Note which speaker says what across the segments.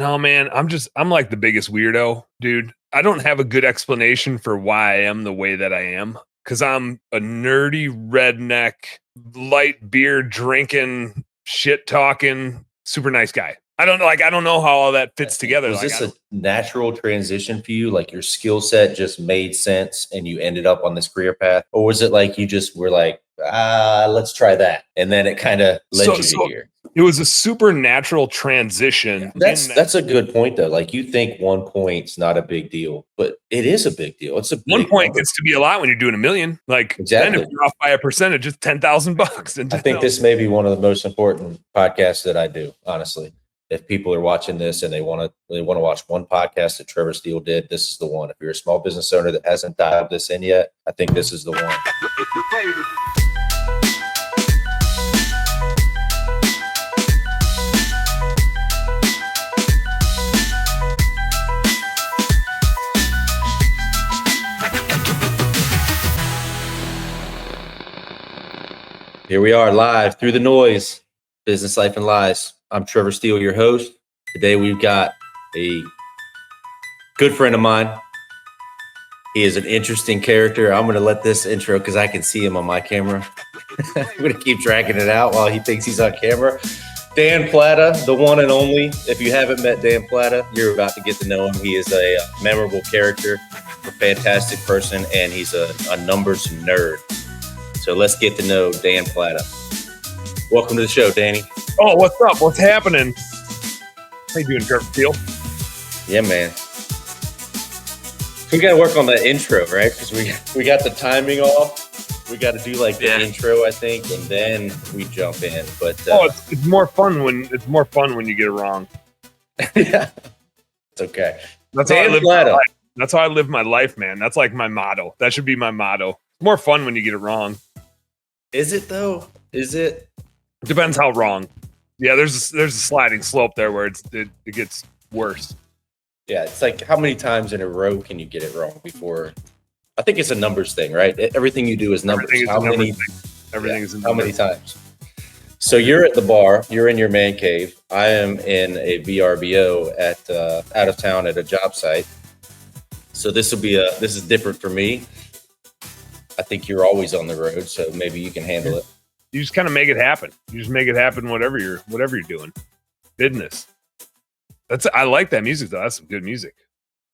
Speaker 1: No, man, I'm like the biggest weirdo, dude. I don't have a good explanation for why I am the way that I am. Cause I'm a nerdy redneck, light beer drinking, shit talking, super nice guy. I don't know how all that fits together.
Speaker 2: Was this a natural transition for you? Like your skill set just made sense and you ended up on this career path? Or was it like you just were like, let's try that? And then it kind of led you to here.
Speaker 1: It was a supernatural transition.
Speaker 2: Yeah, that's a good point though. Like you think 1 point's not a big deal, but it is a big deal. It's a big
Speaker 1: 1 point gets to be a lot when you're doing $1 million. Like
Speaker 2: exactly.
Speaker 1: Then if you're off by a percentage, it's $10,000. And
Speaker 2: I think this may be one of the most important podcasts that I do, honestly. If people are watching this and they want to watch one podcast that Trevor Steele did, this is the one. If you're a small business owner that hasn't dialed this in yet, I think this is the one. Here we are live through the noise, Business Life and Lies. I'm Trevor Steele, your host. Today we've got a good friend of mine. He is an interesting character. I'm going to let this intro because I can see him on my camera. I'm going to keep dragging it out while he thinks he's on camera. Dan Plata, the one and only. If you haven't met Dan Plata, you're about to get to know him. He is a memorable character, a fantastic person, and he's a numbers nerd. So let's get to know Dan Plata. Welcome to the show, Danny.
Speaker 1: Oh, what's up? What's happening? How you doing, Trevor Steele?
Speaker 2: Yeah, man. We got to work on that intro, right? Because we got the timing off. We got to do like the intro, I think, and then we jump in. But
Speaker 1: it's more fun when you get it wrong.
Speaker 2: Yeah, it's okay.
Speaker 1: That's how I live my life. That's how I live my life, man. That's like my motto. That should be my motto. More fun when you get it wrong.
Speaker 2: Is it though? Is it?
Speaker 1: Depends how wrong. Yeah, there's a sliding slope there where it gets worse.
Speaker 2: Yeah, it's like how many times in a row can you get it wrong before? I think it's a numbers thing, right? Everything you do is numbers.
Speaker 1: Everything is
Speaker 2: how many times? So you're at the bar. You're in your man cave. I am in a VRBO at out of town at a job site. So this is different for me. I think you're always on the road, so maybe you can handle it.
Speaker 1: You just kind of make it happen. You just make it happen, whatever you're doing. Business. I like that music though. That's some good music.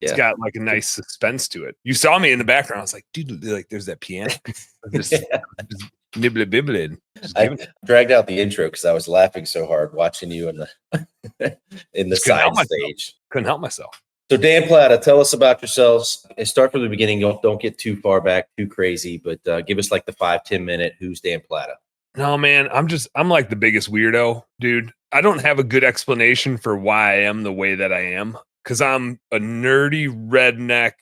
Speaker 1: Yeah. It's got like a nice suspense to it. You saw me in the background. I was like, dude, like there's that piano. Just nibbling.
Speaker 2: I dragged out the intro because I was laughing so hard watching you in the side stage.
Speaker 1: Couldn't help myself.
Speaker 2: So Dan Plata, tell us about yourselves. And start from the beginning. Don't get too far back, too crazy, but give us like the 5-10 minute. Who's Dan Plata?
Speaker 1: No, man, I'm like the biggest weirdo, dude. I don't have a good explanation for why I am the way that I am. Cause I'm a nerdy redneck,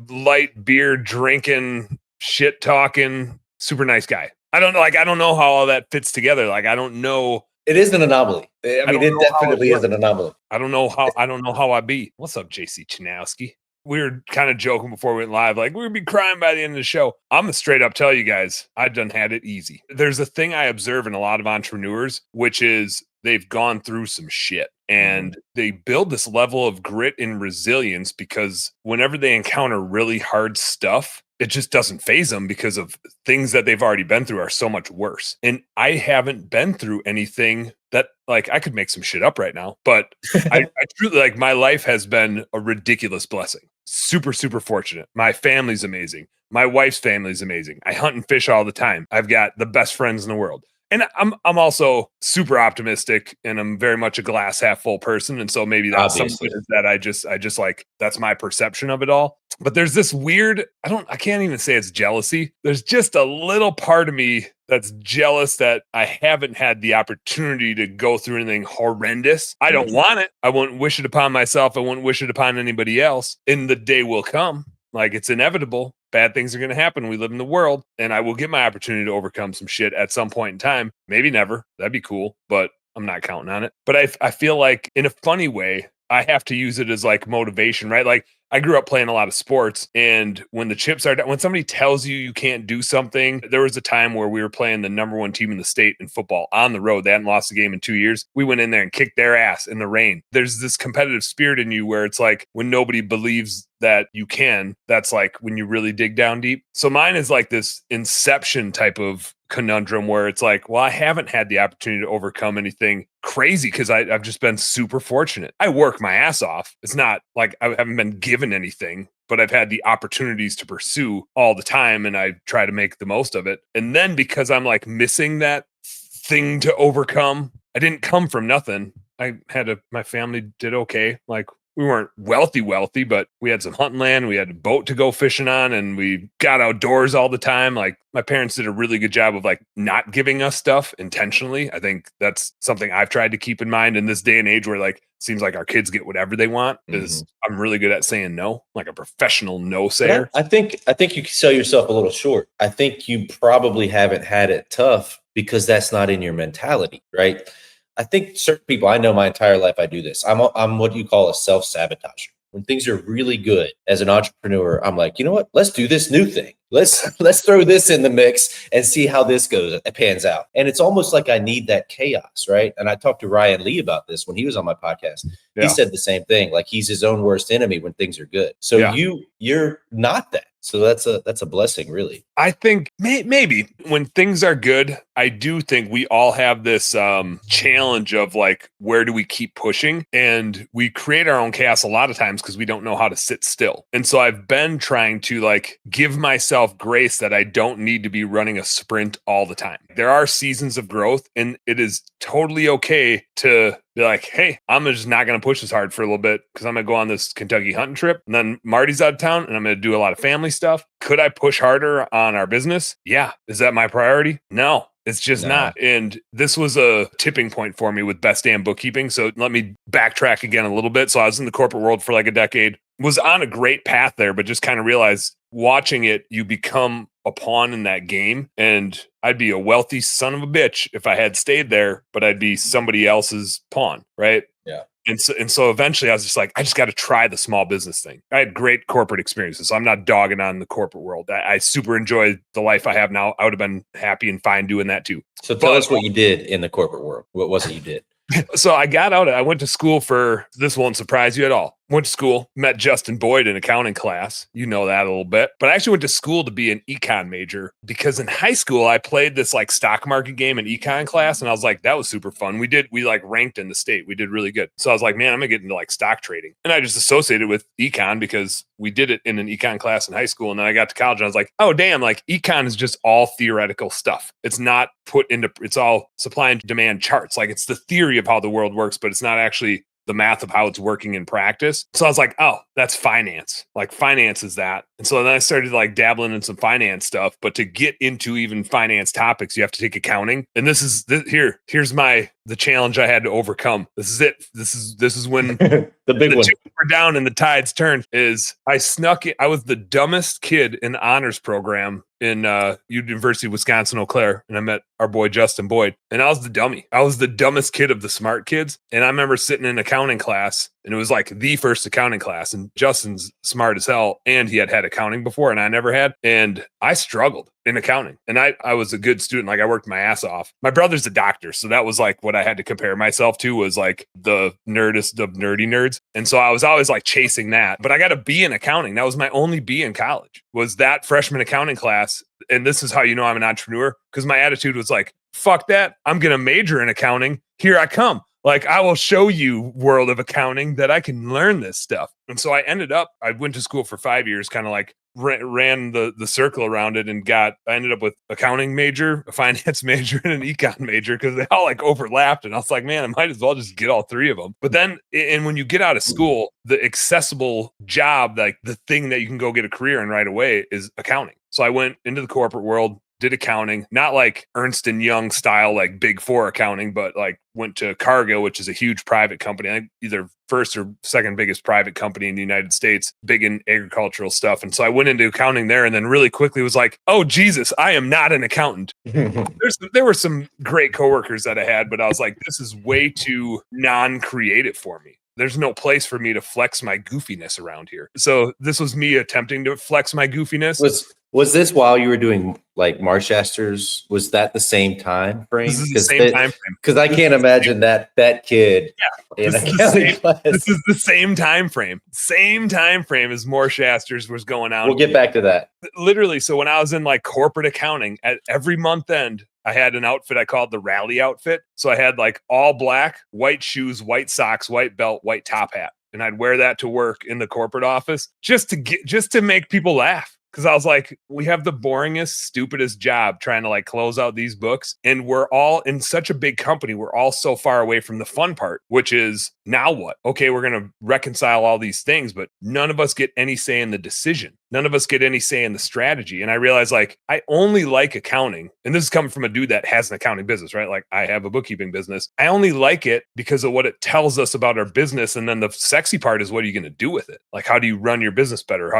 Speaker 1: light beer drinking, shit talking, super nice guy. I don't know how all that fits together. Like, I don't know.
Speaker 2: It is an anomaly. I mean, it definitely is an anomaly.
Speaker 1: I don't know how I be. What's up, JC Chinowski? We were kind of joking before we went live, like we'd be crying by the end of the show. I'm gonna straight up tell you guys, I done had it easy. There's a thing I observe in a lot of entrepreneurs, which is they've gone through some shit and they build this level of grit and resilience because whenever they encounter really hard stuff, it just doesn't faze them because of things that they've already been through are so much worse. And I haven't been through anything that, like, I could make some shit up right now, but I truly, like, my life has been a ridiculous blessing. Super, super fortunate. My family's amazing. My wife's family's amazing. I hunt and fish all the time. I've got the best friends in the world. And I'm also super optimistic, and I'm very much a glass half full person. And so maybe that's something that I just like, that's my perception of it all. But there's this weird, I can't even say it's jealousy. There's just a little part of me that's jealous that I haven't had the opportunity to go through anything horrendous. I don't want it. I wouldn't wish it upon myself. I wouldn't wish it upon anybody else. And the day will come. Like, it's inevitable. Bad things are going to happen. We live in the world, and I will get my opportunity to overcome some shit at some point in time. Maybe never. That'd be cool, but I'm not counting on it. But I feel like, in a funny way, I have to use it as like motivation, right? Like I grew up playing a lot of sports, and when the chips are down, when somebody tells you you can't do something, there was a time where we were playing the number one team in the state in football on the road. They hadn't lost a game in 2 years. We went in there and kicked their ass in the rain. There's this competitive spirit in you where it's like when nobody believes that you can, that's like when you really dig down deep. So mine is like this inception type of conundrum where it's like, well, I haven't had the opportunity to overcome anything crazy because I've just been super fortunate. I work my ass off. It's not like I haven't been given anything, but I've had the opportunities to pursue all the time, and I try to make the most of it. And then because I'm like missing that thing to overcome, I didn't come from nothing. My family did okay. Like we weren't wealthy, but we had some hunting land. We had a boat to go fishing on, and we got outdoors all the time. Like my parents did a really good job of like not giving us stuff intentionally. I think that's something I've tried to keep in mind in this day and age where like seems like our kids get whatever they want. Is I'm really good at saying no, like a professional no sayer.
Speaker 2: I think you sell yourself a little short. I think you probably haven't had it tough because that's not in your mentality, right? I think certain people, I know my entire life I do this. I'm what you call a self-sabotager. When things are really good as an entrepreneur, I'm like, you know what? Let's do this new thing. Let's throw this in the mix and see how this goes. It pans out. And it's almost like I need that chaos, right? And I talked to Ryan Lee about this when he was on my podcast.
Speaker 1: Yeah.
Speaker 2: He said the same thing. Like he's his own worst enemy when things are good. So you're not that. So that's a blessing, really.
Speaker 1: I think maybe when things are good, I do think we all have this challenge of like, where do we keep pushing? And we create our own chaos a lot of times because we don't know how to sit still. And so I've been trying to like give myself grace that I don't need to be running a sprint all the time. There are seasons of growth, and it is totally okay to be like, hey, I'm just not going to push as hard for a little bit because I'm going to go on this Kentucky hunting trip. And then Marty's out of town and I'm going to do a lot of family stuff. Could I push harder on our business? Yeah. Is that my priority? No. It's just not. And this was a tipping point for me with Damn Bookkeeping. So let me backtrack again a little bit. So I was in the corporate world for like a decade, was on a great path there, but just kind of realized watching it, you become a pawn in that game. And I'd be a wealthy son of a bitch if I had stayed there, but I'd be somebody else's pawn, right?
Speaker 2: Yeah.
Speaker 1: And so eventually I was just like, I just got to try the small business thing. I had great corporate experiences, so I'm not dogging on the corporate world. I super enjoy the life I have now. I would have been happy and fine doing that too.
Speaker 2: So tell us what you did in the corporate world. What was it you did?
Speaker 1: So I got out. I went to school for, this won't surprise you at all. Went to school, met Justin Boyd in accounting class. You know that a little bit. But I actually went to school to be an econ major because in high school, I played this like stock market game in econ class. And I was like, that was super fun. We like ranked in the state. We did really good. So I was like, man, I'm going to get into like stock trading. And I just associated with econ because we did it in an econ class in high school. And then I got to college and I was like, oh, damn, like econ is just all theoretical stuff. It's not it's all supply and demand charts. Like it's the theory of how the world works, but it's not actually the math of how it's working in practice. So I was like, oh, that's finance. Like finance is that. And so then I started like dabbling in some finance stuff, but to get into even finance topics, you have to take accounting. And here's the challenge I had to overcome. This is it. This is when
Speaker 2: the big one.
Speaker 1: Chips were down and the tides turned. Is I snuck it. I was the dumbest kid in the honors program in University of Wisconsin, Eau Claire, and I met our boy Justin Boyd, and I was the dummy. I was the dumbest kid of the smart kids, and I remember sitting in accounting class, and it was like the first accounting class, and Justin's smart as hell, and he had accounting before, and I never had, and I struggled in accounting, and I was a good student. Like I worked my ass off. My brother's a doctor, so that was like what I had to compare myself to, was like the nerdest of nerdy nerds, and so I was always like chasing that. But I got a B in accounting. That was my only B in college, was that freshman accounting class. And this is how you know I'm an entrepreneur, because my attitude was like, fuck that, I'm gonna major in accounting. Here I come. Like, I will show you, world of accounting, that I can learn this stuff. And so I went to school for 5 years, kind of like ran the circle around it, and I ended up with accounting major, a finance major, and an econ major, because they all like overlapped. And I was like, man, I might as well just get all three of them. But then, and when you get out of school, the accessible job, like the thing that you can go get a career in right away, is accounting. So I went into the corporate world, did accounting, not like Ernst & Young style, like Big Four accounting, but like went to Cargill, which is a huge private company. I think either first or second biggest private company in the United States, big in agricultural stuff. And so I went into accounting there, and then really quickly was like, oh, Jesus, I am not an accountant. There were some great coworkers that I had, but I was like, this is way too non-creative for me. there's no place for me to flex my goofiness around here. So this was me attempting to flex my goofiness.
Speaker 2: Was this while you were doing like Marchesters? Was that the same time frame?
Speaker 1: This is the same time frame.
Speaker 2: Because I can't imagine that kid in accounting class.
Speaker 1: This is the same time frame. Same time frame as Marchesters was going on.
Speaker 2: We'll get back to that.
Speaker 1: Literally, so when I was in like corporate accounting, at every month end, I had an outfit I called the rally outfit. So I had like all black, white shoes, white socks, white belt, white top hat. And I'd wear that to work in the corporate office just to make people laugh. Because I was like, we have the boringest, stupidest job trying to like close out these books. And we're all in such a big company. We're all so far away from the fun part, which is now what? Okay, we're going to reconcile all these things, but none of us get any say in the decision. None of us get any say in the strategy. And I realized like, I only like accounting. And this is coming from a dude that has an accounting business, right? Like I have a bookkeeping business. I only like it because of what it tells us about our business. And then the sexy part is, what are you going to do with it? Like, how do you run your business better?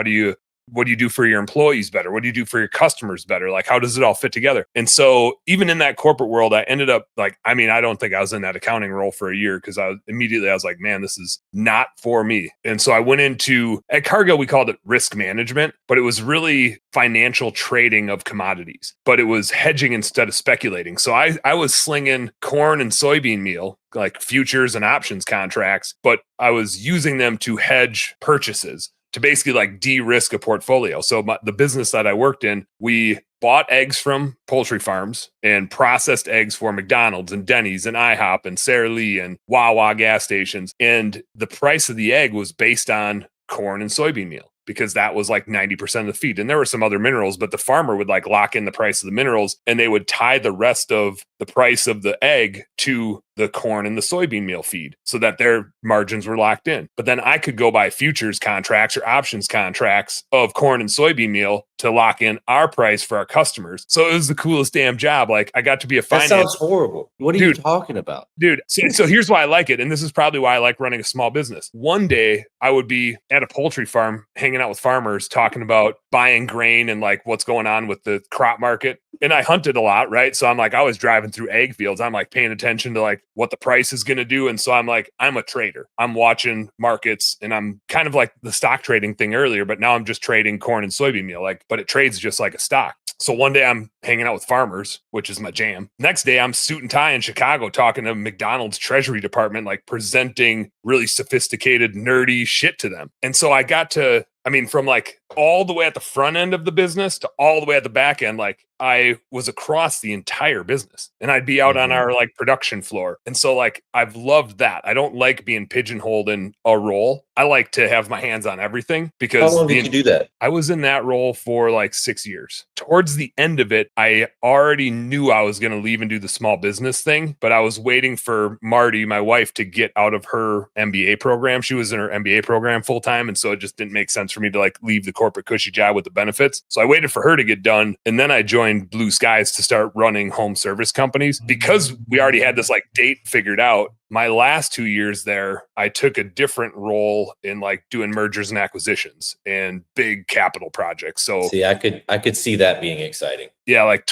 Speaker 1: What do you do for your employees better? What do you do for your customers better? Like, how does it all fit together? And so even in that corporate world, I ended up like, I mean, I don't think I was in that accounting role for a year because I was like, man, this is not for me. And so I went into, at Cargill, we called it risk management, but it was really financial trading of commodities, but it was hedging instead of speculating. So I was slinging corn and soybean meal, like futures and options contracts, but I was using them to hedge purchases, to basically like de-risk a portfolio. So the business that I worked in, we bought eggs from poultry farms and processed eggs for McDonald's and Denny's and IHOP and Sara Lee and Wawa gas stations. And the price of the egg was based on corn and soybean meal, because that was like 90% of the feed. And there were some other minerals, but the farmer would like lock in the price of the minerals and they would tie the rest of the price of the egg to the corn and the soybean meal feed so that their margins were locked in. But then I could go buy futures contracts or options contracts of corn and soybean meal to lock in our price for our customers. So it was the coolest damn job. Like I got to be a finance.
Speaker 2: That sounds horrible. What are you talking about?
Speaker 1: Dude, so here's why I like it. And this is probably why I like running a small business. One day I would be at a poultry farm hanging out with farmers talking about buying grain and like what's going on with the crop market. And I hunted a lot, right? So I'm like, I was driving through egg fields. I'm like paying attention to like what the price is going to do. And so I'm like, I'm a trader. I'm watching markets and I'm kind of like the stock trading thing earlier, but now I'm just trading corn and soybean meal, like, but it trades just like a stock. So one day I'm hanging out with farmers, which is my jam. Next day I'm suit and tie in Chicago talking to McDonald's treasury department, like presenting really sophisticated, nerdy shit to them. And so I got to, I mean, from like all the way at the front end of the business to all the way at the back end, like I was across the entire business and I'd be out on our like production floor. And so like, I've loved that. I don't like being pigeonholed in a role. I like to have my hands on everything because
Speaker 2: how long did you do that?
Speaker 1: I was in that role for like 6 years. Towards the end of it, I already knew I was going to leave and do the small business thing, but I was waiting for Marty, my wife, to get out of her MBA program. She was in her MBA program full time. And so it just didn't make sense for me to like leave the corporate cushy job with the benefits. So I waited for her to get done. And then I joined Blue Skies to start running home service companies because we already had this like date figured out. My last 2 years there, I took a different role in like doing mergers and acquisitions and big capital projects. So
Speaker 2: see, I could see that being exciting.
Speaker 1: Yeah, like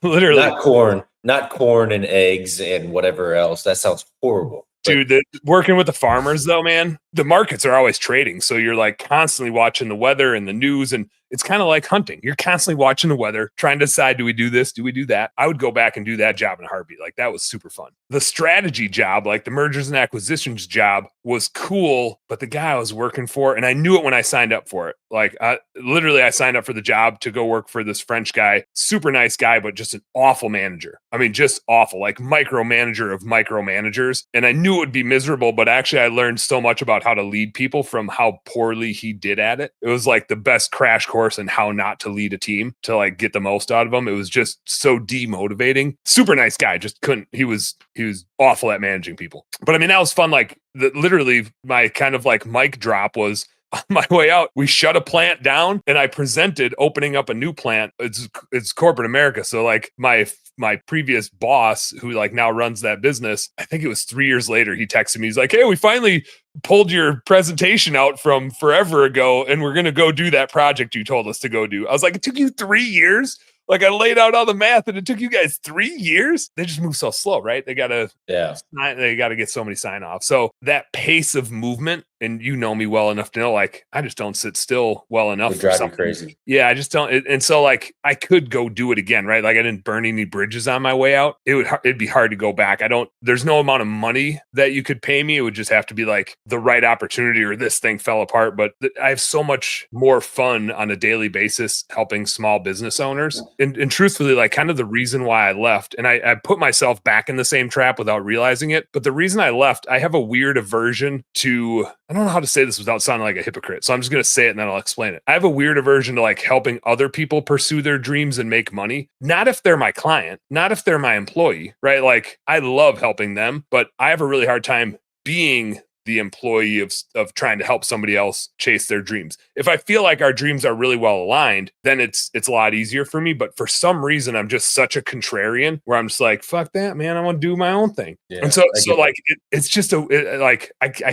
Speaker 1: literally
Speaker 2: not corn and eggs and whatever else. That sounds horrible.
Speaker 1: Dude, working with the farmers though, man, the markets are always trading. So you're like constantly watching the weather and the news, and it's kind of like hunting. You're constantly watching the weather, trying to decide, do we do this? Do we do that? I would go back and do that job in a heartbeat. Like that was super fun. The strategy job, like the mergers and acquisitions job, was cool, but the guy I was working for, and I knew it when I signed up for it. Like I signed up for the job to go work for this French guy, super nice guy, but just an awful manager. I mean, just awful, like micromanager of micromanagers. And I knew it would be miserable, but actually I learned so much about how to lead people from how poorly he did at it. It was like the best crash course in how not to lead a team to like get the most out of them. It was just so demotivating. Super nice guy, just couldn't, he was awful at managing people. But I mean, that was fun. Like literally my kind of like mic drop was on my way out. We shut a plant down and I presented opening up a new plant. It's corporate America. So like my previous boss who like now runs that business, I think it was 3 years later, he texted me. He's like, hey, we finally pulled your presentation out from forever ago and we're going to go do that project you told us to go do. I was like, it took you 3 years? Like I laid out all the math and it took you guys 3 years. They just move so slow, right? They got to get so many sign offs. So that pace of movement, and you know me well enough to know, like, I just don't sit still well enough
Speaker 2: Would
Speaker 1: for
Speaker 2: drive you
Speaker 1: something.
Speaker 2: crazy.
Speaker 1: Yeah, I just don't. And so like I could go do it again, right? Like I didn't burn any bridges on my way out. It'd be hard to go back. There's no amount of money that you could pay me. It would just have to be like the right opportunity or this thing fell apart. But I have so much more fun on a daily basis helping small business owners. And truthfully, like kind of the reason why I left, and I put myself back in the same trap without realizing it. But the reason I left, I have a weird aversion to, I don't know how to say this without sounding like a hypocrite. So I'm just going to say it and then I'll explain it. I have a weird aversion to like helping other people pursue their dreams and make money. Not if they're my client, not if they're my employee, right? Like I love helping them, but I have a really hard time being the employee of trying to help somebody else chase their dreams. If I feel like our dreams are really well aligned, then it's a lot easier for me. But for some reason, I'm just such a contrarian where I'm just like, fuck that, man. I want to do my own thing. Yeah, and so like, it's just I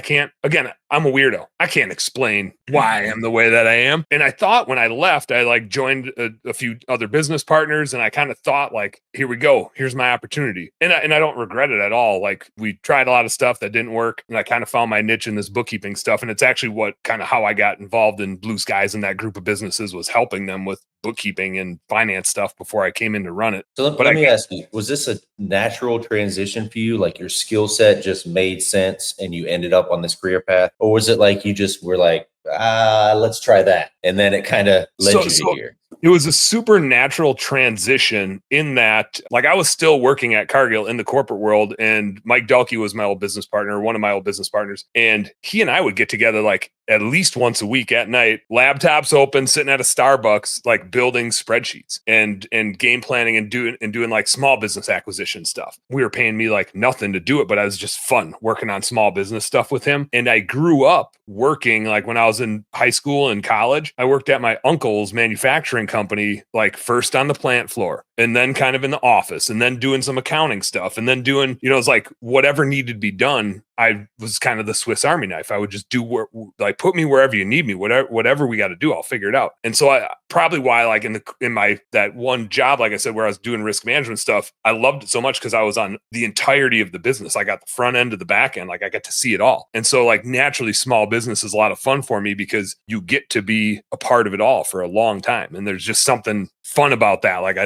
Speaker 1: can't, again, I'm a weirdo. I can't explain why I am the way that I am. And I thought when I left, I like joined a few other business partners and I kind of thought like, here we go. Here's my opportunity. And I don't regret it at all. Like we tried a lot of stuff that didn't work and I kind of found my niche in this bookkeeping stuff. And it's actually what kind of how I got involved in Blue Skies and that group of businesses was helping them with bookkeeping and finance stuff before I came in to run it.
Speaker 2: So let me ask you, was this a natural transition for you? Like your skill set just made sense and you ended up on this career path? Or was it like you just were like, let's try that? And then it kind of led you to here.
Speaker 1: It was a super natural transition in that, like, I was still working at Cargill in the corporate world, and Mike Dalkey was my old business partner, one of my old business partners, and he and I would get together like at least once a week at night, laptops open, sitting at a Starbucks, like building spreadsheets and game planning and doing like small business acquisition stuff. We were paying me like nothing to do it, but I was just fun working on small business stuff with him. And I grew up working, like when I was in high school and college, I worked at my uncle's manufacturing company, like first on the plant floor and then kind of in the office and then doing some accounting stuff and then doing, it's like whatever needed to be done. I was kind of the Swiss Army knife. I would just do like put me wherever you need me, whatever we got to do, I'll figure it out. And so I probably why like in my that one job, like I said, where I was doing risk management stuff, I loved it so much because I was on the entirety of the business. I got the front end to the back end, like I got to see it all. And so like naturally small business is a lot of fun for me because you get to be a part of it all for a long time. And there's just something fun about that. Like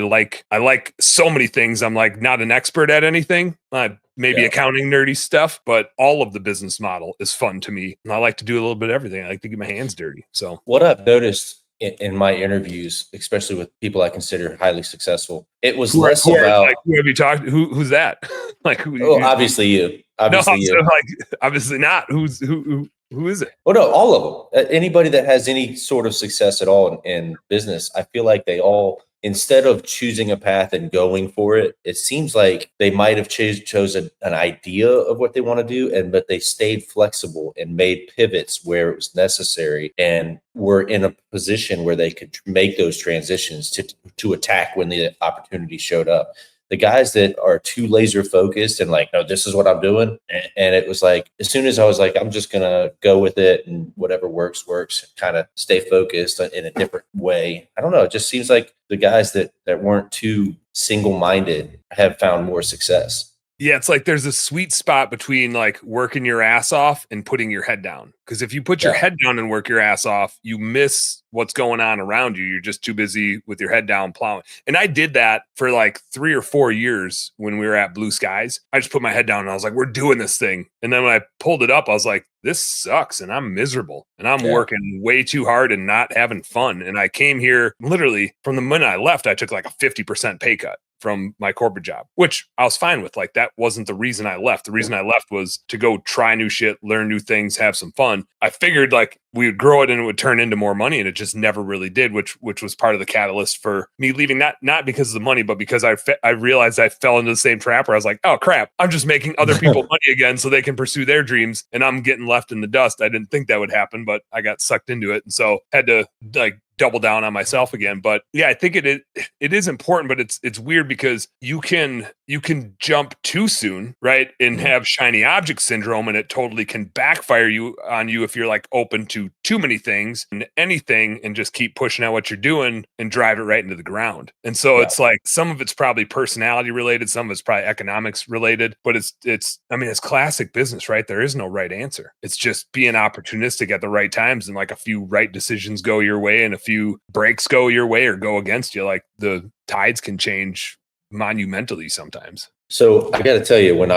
Speaker 1: I like so many things. I'm like not an expert at anything. Maybe accounting nerdy stuff, but all of the business model is fun to me. And I like to do a little bit of everything. I like to get my hands dirty. So what
Speaker 2: I've noticed in my interviews, especially with people I consider highly successful, it was less about
Speaker 1: like, who have you talked? Who's that? Like
Speaker 2: obviously you. Obviously you.
Speaker 1: Like obviously not. Who is it?
Speaker 2: Oh no, all of them. Anybody that has any sort of success at all in business, I feel like they all, instead of choosing a path and going for it, it seems like they might have chosen an idea of what they want to do, but they stayed flexible and made pivots where it was necessary and were in a position where they could make those transitions to attack when the opportunity showed up. The guys that are too laser focused and like, no, this is what I'm doing. And it was like, as soon as I was like, I'm just going to go with it and whatever works, kind of stay focused in a different way. I don't know. It just seems like the guys that weren't too single-minded have found more success.
Speaker 1: Yeah, it's like there's a sweet spot between like working your ass off and putting your head down. Because if you put your head down and work your ass off, you miss what's going on around you. You're just too busy with your head down plowing. And I did that for like 3 or 4 years when we were at Blue Skies. I just put my head down and I was like, we're doing this thing. And then when I pulled it up, I was like, this sucks and I'm miserable and I'm working way too hard and not having fun. And I came here literally from the minute I left, I took like a 50% pay cut from my corporate job, which I was fine with. Like that wasn't the reason I left. The reason I left was to go try new shit, learn new things, have some fun. I figured like we would grow it and it would turn into more money, and it just never really did, which was part of the catalyst for me leaving. Not because of the money, but because I realized I fell into the same trap where I was like, oh crap, I'm just making other people money again so they can pursue their dreams, and I'm getting left in the dust. I didn't think that would happen, but I got sucked into it, and so had to like double down on myself again. But yeah, I think it is important, but it's weird because you can jump too soon, right? And have shiny object syndrome, and it totally can backfire on you if you're like open to too many things and anything and just keep pushing out what you're doing and drive it right into the ground. And so it's like some of it's probably personality related, some of it's probably economics related, but it's classic business, right? There is no right answer. It's just being opportunistic at the right times, and like a few right decisions go your way and a few breaks go your way or go against you. Like the tides can change monumentally sometimes.
Speaker 2: So I got to tell you, when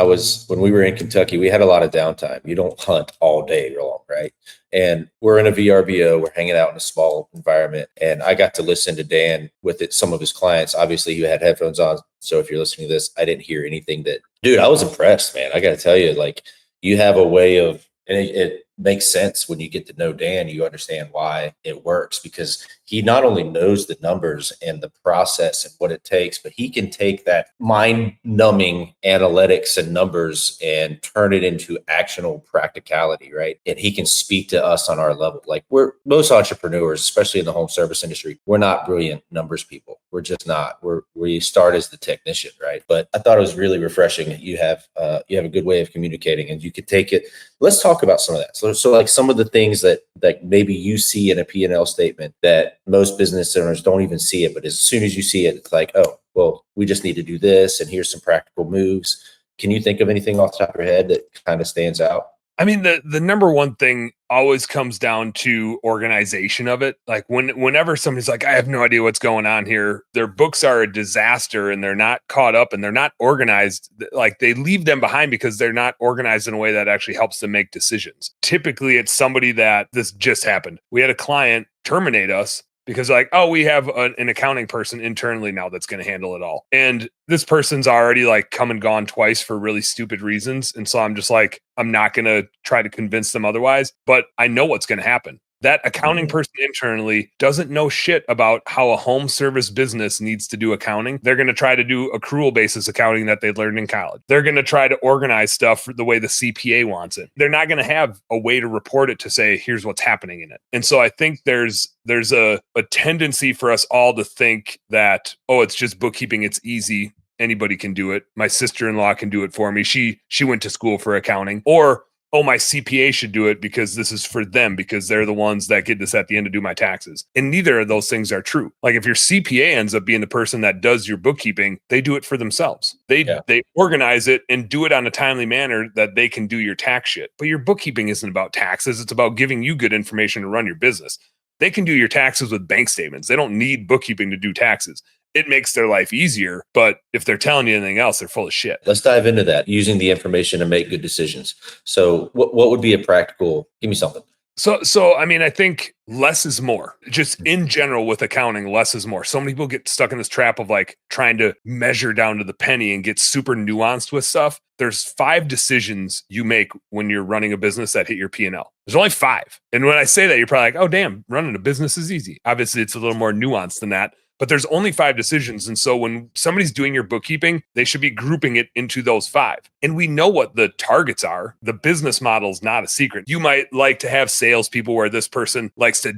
Speaker 2: we were in Kentucky, we had a lot of downtime. You don't hunt all day long, right? And we're in a VRBO, we're hanging out in a small environment, and I got to listen to Dan with some of his clients. Obviously, he had headphones on, so if you're listening to this, I didn't hear anything dude, I was impressed, man. I got to tell you, like, you have a way of, and it makes sense when you get to know Dan. You understand why it works, because he not only knows the numbers and the process and what it takes, but he can take that mind-numbing analytics and numbers and turn it into actionable practicality, right? And he can speak to us on our level. Like, most entrepreneurs, especially in the home service industry, we're not brilliant numbers people. We're just not. We start as the technician, right? But I thought it was really refreshing that you have a good way of communicating, and you could take it. Let's talk about some of that. So like some of the things that maybe you see in a P&L statement that most business owners don't even see it, but as soon as you see it, it's like, oh, well, we just need to do this, and here's some practical moves. Can you think of anything off the top of your head that kind of stands out?
Speaker 1: I mean, the number one thing always comes down to organization of it. Like whenever somebody's like, I have no idea what's going on here, their books are a disaster and they're not caught up and they're not organized. Like, they leave them behind because they're not organized in a way that actually helps them make decisions. Typically, it's somebody that this just happened. We had a client terminate us because like, oh, we have an accounting person internally now that's going to handle it all. And this person's already like come and gone twice for really stupid reasons. And so I'm just like, I'm not going to try to convince them otherwise, but I know what's going to happen. That accounting person internally doesn't know shit about how a home service business needs to do accounting. They're going to try to do accrual basis accounting that they learned in college. They're going to try to organize stuff the way the CPA wants it. They're not going to have a way to report it to say, here's what's happening in it. And so I think there's a tendency for us all to think that, oh, it's just bookkeeping. It's easy. Anybody can do it. My sister-in-law can do it for me. She went to school for accounting. Or, oh, my CPA should do it because this is for them, because they're the ones that get this at the end to do my taxes. And neither of those things are true. Like, if your CPA ends up being the person that does your bookkeeping, they do it for themselves. They organize it and do it on a timely manner that they can do your tax shit. But your bookkeeping isn't about taxes. It's about giving you good information to run your business. They can do your taxes with bank statements. They don't need bookkeeping to do taxes. It makes their life easier, but if they're telling you anything else, they're full of shit.
Speaker 2: Let's dive into that, using the information to make good decisions. So what would be a practical, give me something.
Speaker 1: So I mean, I think less is more. Just in general with accounting, less is more. So many people get stuck in this trap of like trying to measure down to the penny and get super nuanced with stuff. There's 5 decisions you make when you're running a business that hit your P&L. There's only 5. And when I say that, you're probably like, oh, damn, running a business is easy. Obviously, it's a little more nuanced than that. But there's only 5 decisions. And so when somebody's doing your bookkeeping, they should be grouping it into those 5. And we know what the targets are. The business model is not a secret. You might like to have salespeople where this person likes to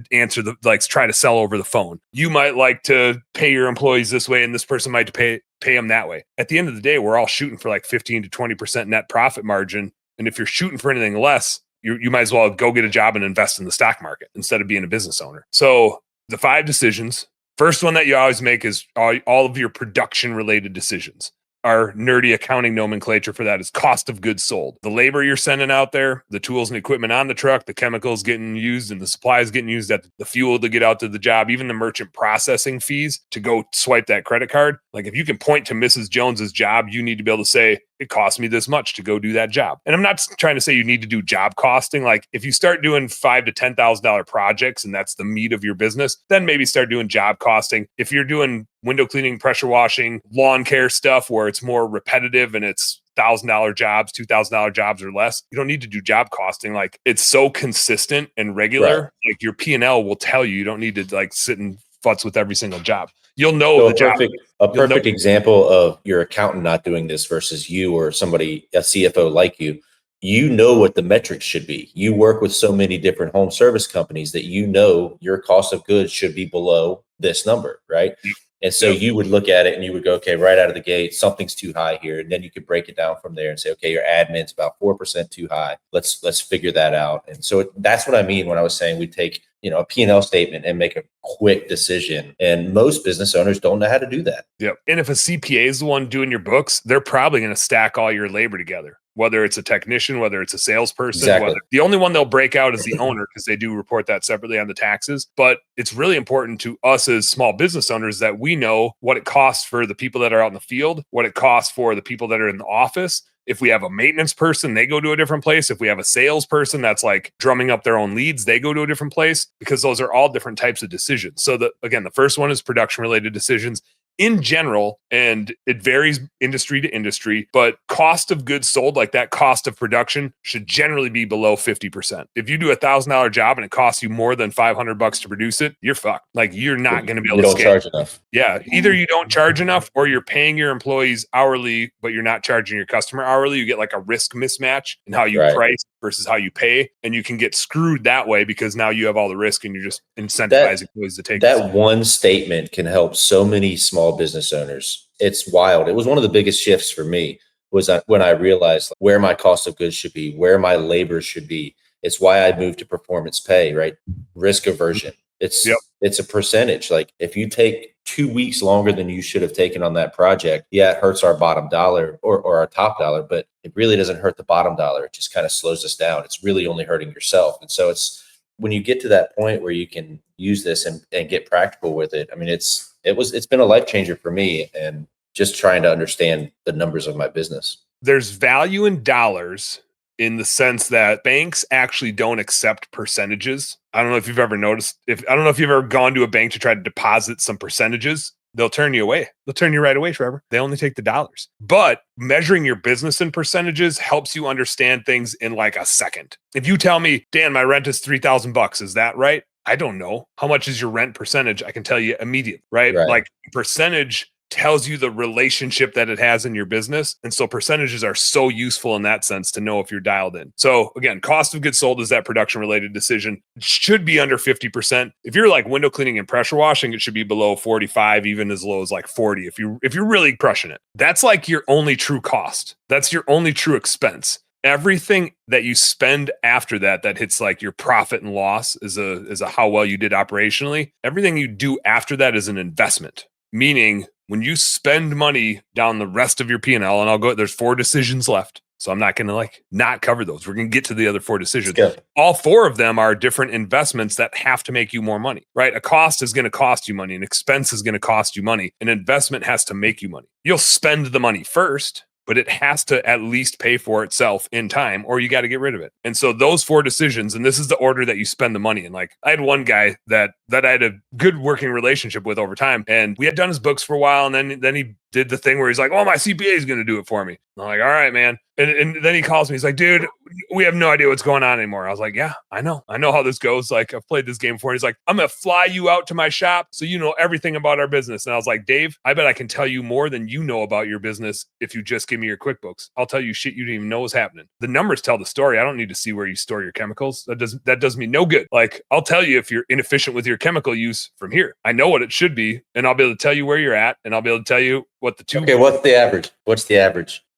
Speaker 1: try to sell over the phone. You might like to pay your employees this way, and this person might pay them that way. At the end of the day, we're all shooting for like 15 to 20% net profit margin. And if you're shooting for anything less, you might as well go get a job and invest in the stock market instead of being a business owner. So the 5 decisions. First one that you always make is all of your production related decisions. Our nerdy accounting nomenclature for that is cost of goods sold. The labor you're sending out there, the tools and equipment on the truck, the chemicals getting used and the supplies getting used, at the fuel to get out to the job, even the merchant processing fees to go swipe that credit card. Like, if you can point to Mrs. Jones's job, you need to be able to say, it cost me this much to go do that job. And I'm not trying to say you need to do job costing. Like, if you start doing $5,000 to $10,000 projects and that's the meat of your business, then maybe start doing job costing. If you're doing window cleaning, pressure washing, lawn care stuff where it's more repetitive and it's $1,000 jobs, $2,000 jobs or less, you don't need to do job costing. Like, it's so consistent and regular. Right. Like, your P&L will tell you don't need to like sit and futz with every single job. You'll know
Speaker 2: so
Speaker 1: the job.
Speaker 2: A perfect example of your accountant not doing this versus you or somebody, a CFO like you. you know what the metrics should be. You work with so many different home service companies that you know your cost of goods should be below this number, right? And so you would look at it and you would go, okay, right out of the gate, something's too high here. And then you could break it down from there and say, okay, your admin's about 4% too high. Let's figure that out. And so that's what I mean when I was saying we take, a P&L statement and make a quick decision. And most business owners don't know how to do that.
Speaker 1: Yep. And if a CPA is the one doing your books, they're probably going to stack all your labor together. Whether it's a technician, whether it's a salesperson,
Speaker 2: Exactly.
Speaker 1: the only one they'll break out is the owner because they do report that separately on the taxes. But it's really important to us as small business owners that we know what it costs for the people that are out in the field, what it costs for the people that are in the office. If we have a maintenance person, they go to a different place. If we have a salesperson that's like drumming up their own leads, they go to a different place, because those are all different types of decisions. So again, the first one is production related decisions in general, and it varies industry to industry, but cost of goods sold, like that cost of production, should generally be below 50%. If you do $1,000 job and it costs you more than $500 to produce it, you're fucked. Like, you're not going to be able to scale.
Speaker 2: You don't charge enough.
Speaker 1: Yeah. Either you don't charge enough or you're paying your employees hourly, but you're not charging your customer hourly. You get like a risk mismatch in how you price versus how you pay. And you can get screwed that way because now you have all the risk and you're just incentivizing employees to take
Speaker 2: that. One statement can help so many small business owners. It's wild. It was one of the biggest shifts for me was when I realized where my cost of goods should be, where my labor should be. It's why I moved to performance pay, right? Risk aversion. It's a percentage. Like, if you take 2 weeks longer than you should have taken on that project, it hurts our bottom dollar or our top dollar, but it really doesn't hurt the bottom dollar. It just kind of slows us down. It's really only hurting yourself. And so it's when you get to that point where you can use this and get practical with it. I mean, it's been a life changer for me, and just trying to understand the numbers of my business.
Speaker 1: There's value in dollars in the sense that banks actually don't accept percentages. I don't know if you've ever noticed, I don't know if you've ever gone to a bank to try to deposit some percentages. They'll turn you away. They'll turn you right away, Trevor. They only take the dollars. But measuring your business in percentages helps you understand things in like a second. If you tell me, Dan, my rent is $3,000, is that right? I don't know. How much is your rent percentage? I can tell you immediately, right? Like, percentage tells you the relationship that it has in your business. And so percentages are so useful in that sense to know if you're dialed in. So again, cost of goods sold is that production related decision. It should be under 50%. If you're like window cleaning and pressure washing, it should be below 45, even as low as like 40. If you're really crushing it, that's like your only true cost. That's your only true expense. Everything that you spend after that hits like your profit and loss is a how well you did operationally. Everything you do after that is an investment, meaning when you spend money down the rest of your P&L, and there's 4 decisions left. So I'm not going to not cover those. We're going to get to the other 4 decisions. All 4 of them are different investments that have to make you more money, right? A cost is going to cost you money. An expense is going to cost you money. An investment has to make you money. You'll spend the money first, but it has to at least pay for itself in time, or you got to get rid of it. And so those 4 decisions, and this is the order that you spend the money in. Like, I had one guy that I had a good working relationship with over time, and we had done his books for a while, and then he did the thing where he's like, "Oh, my CPA is going to do it for me." I'm like, "All right, man." And then he calls me. He's like, "Dude, we have no idea what's going on anymore." I was like, "Yeah, I know how this goes. Like, I've played this game before." And he's like, "I'm going to fly you out to my shop so you know everything about our business." And I was like, "Dave, I bet I can tell you more than you know about your business if you just give me your QuickBooks. I'll tell you shit you didn't even know was happening. The numbers tell the story. I don't need to see where you store your chemicals. That does me no good. Like, I'll tell you if you're inefficient with your chemical use from here. I know what it should be, and I'll be able to tell you where you're at, and I'll be able to tell you what the two."
Speaker 2: Okay, what's the average?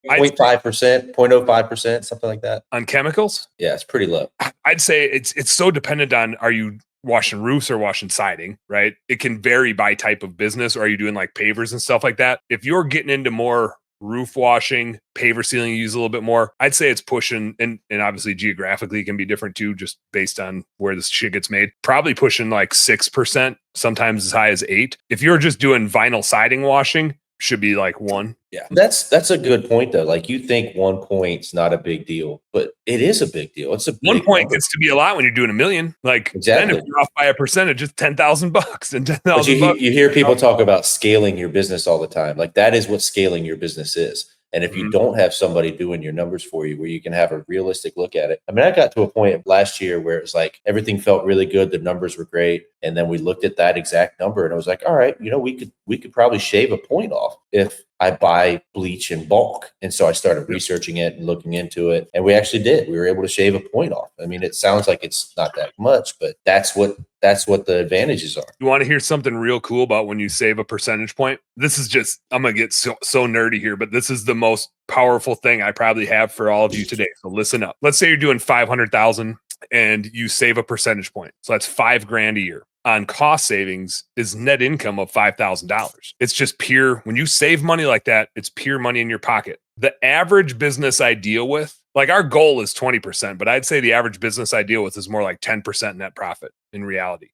Speaker 2: 0.5%, 0.05%, something like that
Speaker 1: on chemicals?
Speaker 2: Yeah, it's pretty low.
Speaker 1: I'd say it's so dependent on, are you washing roofs or washing siding, right? It can vary by type of business. Or are you doing like pavers and stuff like that? If you're getting into more roof washing, paver sealing, you use a little bit more, I'd say it's pushing, and obviously geographically it can be different too, just based on where this shit gets made, probably pushing like 6%, sometimes as high as 8%. If you're just doing vinyl siding washing, should be like 1.
Speaker 2: Yeah. That's a good point though. Like, you think 1 point's not a big deal, but it is a big deal. It's a big
Speaker 1: 1 point gets to be a lot when you're doing $1 million. Like,
Speaker 2: exactly.
Speaker 1: Then if you're off by a percentage, it's $10,000 and $10,000.
Speaker 2: You hear people talk about scaling your business all the time. Like, that is what scaling your business is. And if you don't have somebody doing your numbers for you, where you can have a realistic look at it. I mean, I got to a point last year where it was like everything felt really good. The numbers were great. And then we looked at that exact number and I was like, all right, we could probably shave a point off if I buy bleach in bulk. And so I started researching it and looking into it. And we actually did. We were able to shave a point off. I mean, it sounds like it's not that much, but that's what the advantages are.
Speaker 1: You want to hear something real cool about when you save a percentage point? This is just, I'm going to get so nerdy here, but this is the most powerful thing I probably have for all of you today. So listen up. Let's say you're doing 500,000 and you save a percentage point. So that's $5,000 a year. On cost savings is net income of $5,000. It's just pure, when you save money like that, it's pure money in your pocket. The average business I deal with, like our goal is 20%, but I'd say the average business I deal with is more like 10% net profit in reality.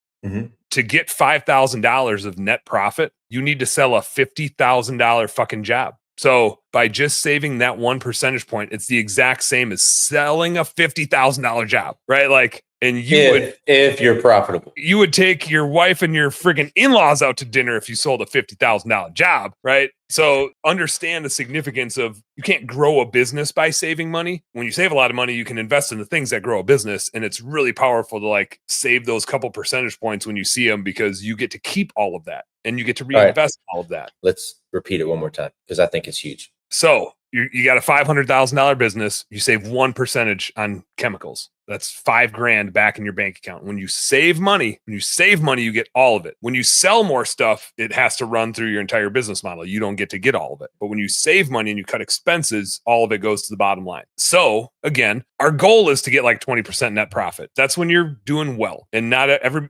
Speaker 1: To get $5,000 of net profit, you need to sell a $50,000 fucking job. So by just saving that 1 percentage point, it's the exact same as selling a $50,000 job, right? Like, and
Speaker 2: if you're profitable,
Speaker 1: you would take your wife and your friggin' in-laws out to dinner if you sold a $50,000 job, right? So understand the significance of, you can't grow a business by saving money. When you save a lot of money, you can invest in the things that grow a business. And it's really powerful to like save those couple percentage points when you see them, because you get to keep all of that and you get to reinvest all of that.
Speaker 2: Let's repeat it one more time, because I think it's huge.
Speaker 1: So you got a $500,000 business. You save 1% on chemicals. That's $5,000 back in your bank account. When you save money, you get all of it. When you sell more stuff, it has to run through your entire business model. You don't get all of it. But when you save money and you cut expenses, all of it goes to the bottom line. So again, our goal is to get like 20% net profit. That's when you're doing well. And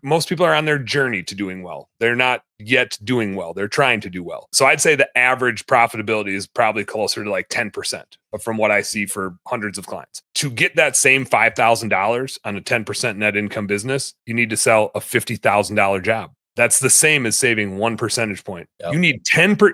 Speaker 1: most people are on their journey to doing well. They're not yet doing well. They're trying to do well. So I'd say the average profitability is probably closer to like 10% from what I see for hundreds of clients. To get that same $5,000 on a 10% net income business, you need to sell a $50,000 job. That's the same as saving 1 percentage point. Yep. You need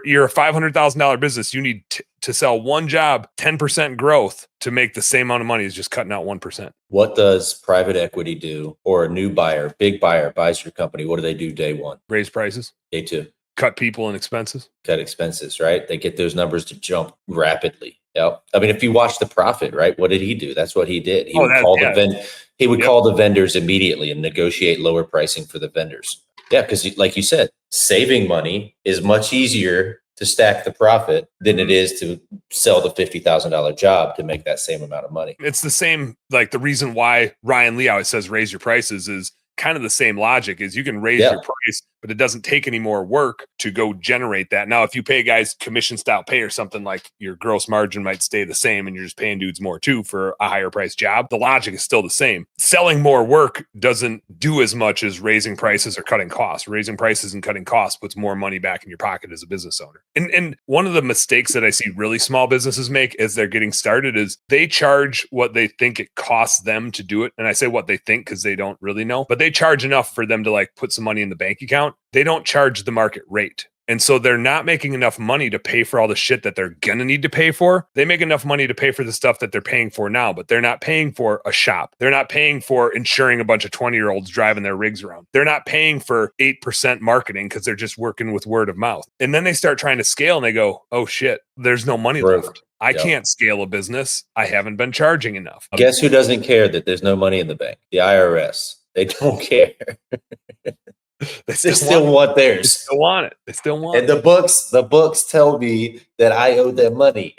Speaker 1: you're a $500,000 business. You need to sell one job, 10% growth to make the same amount of money as just cutting out 1%.
Speaker 2: What does private equity do, or a new buyer, big buyer buys your company? What do they do day one?
Speaker 1: Raise prices.
Speaker 2: Day two.
Speaker 1: Cut people and expenses.
Speaker 2: Cut expenses, right? They get those numbers to jump rapidly. Yep. I mean, if you watch the profit, right? What did he do? That's what he did. He would call the vendors immediately and negotiate lower pricing for the vendors. Yeah, because like you said, saving money is much easier to stack the profit than it is to sell the $50,000 job to make that same amount of money.
Speaker 1: It's the same, like the reason why Ryan Lee always says raise your prices is kind of the same logic. Is you can raise your price, but it doesn't take any more work to go generate that. Now, if you pay guys commission style pay or something, like your gross margin might stay the same and you're just paying dudes more too for a higher price job, the logic is still the same. Selling more work doesn't do as much as raising prices or cutting costs. Raising prices and cutting costs puts more money back in your pocket as a business owner. And one of the mistakes that I see really small businesses make as they're getting started is they charge what they think it costs them to do it. And I say what they think because they don't really know, but they charge enough for them to like put some money in the bank account. They don't charge the market rate. And so they're not making enough money to pay for all the shit that they're going to need to pay for. They make enough money to pay for the stuff that they're paying for now, but they're not paying for a shop. They're not paying for insuring a bunch of 20-year-olds driving their rigs around. They're not paying for 8% marketing because they're just working with word of mouth. And then they start trying to scale and they go, oh shit, there's no money left. I can't scale a business. I haven't been charging enough.
Speaker 2: Guess who doesn't care that there's no money in the bank? The IRS. They don't care. They still want theirs.
Speaker 1: They still want it. They still want it.
Speaker 2: And the books tell me that I owe them money.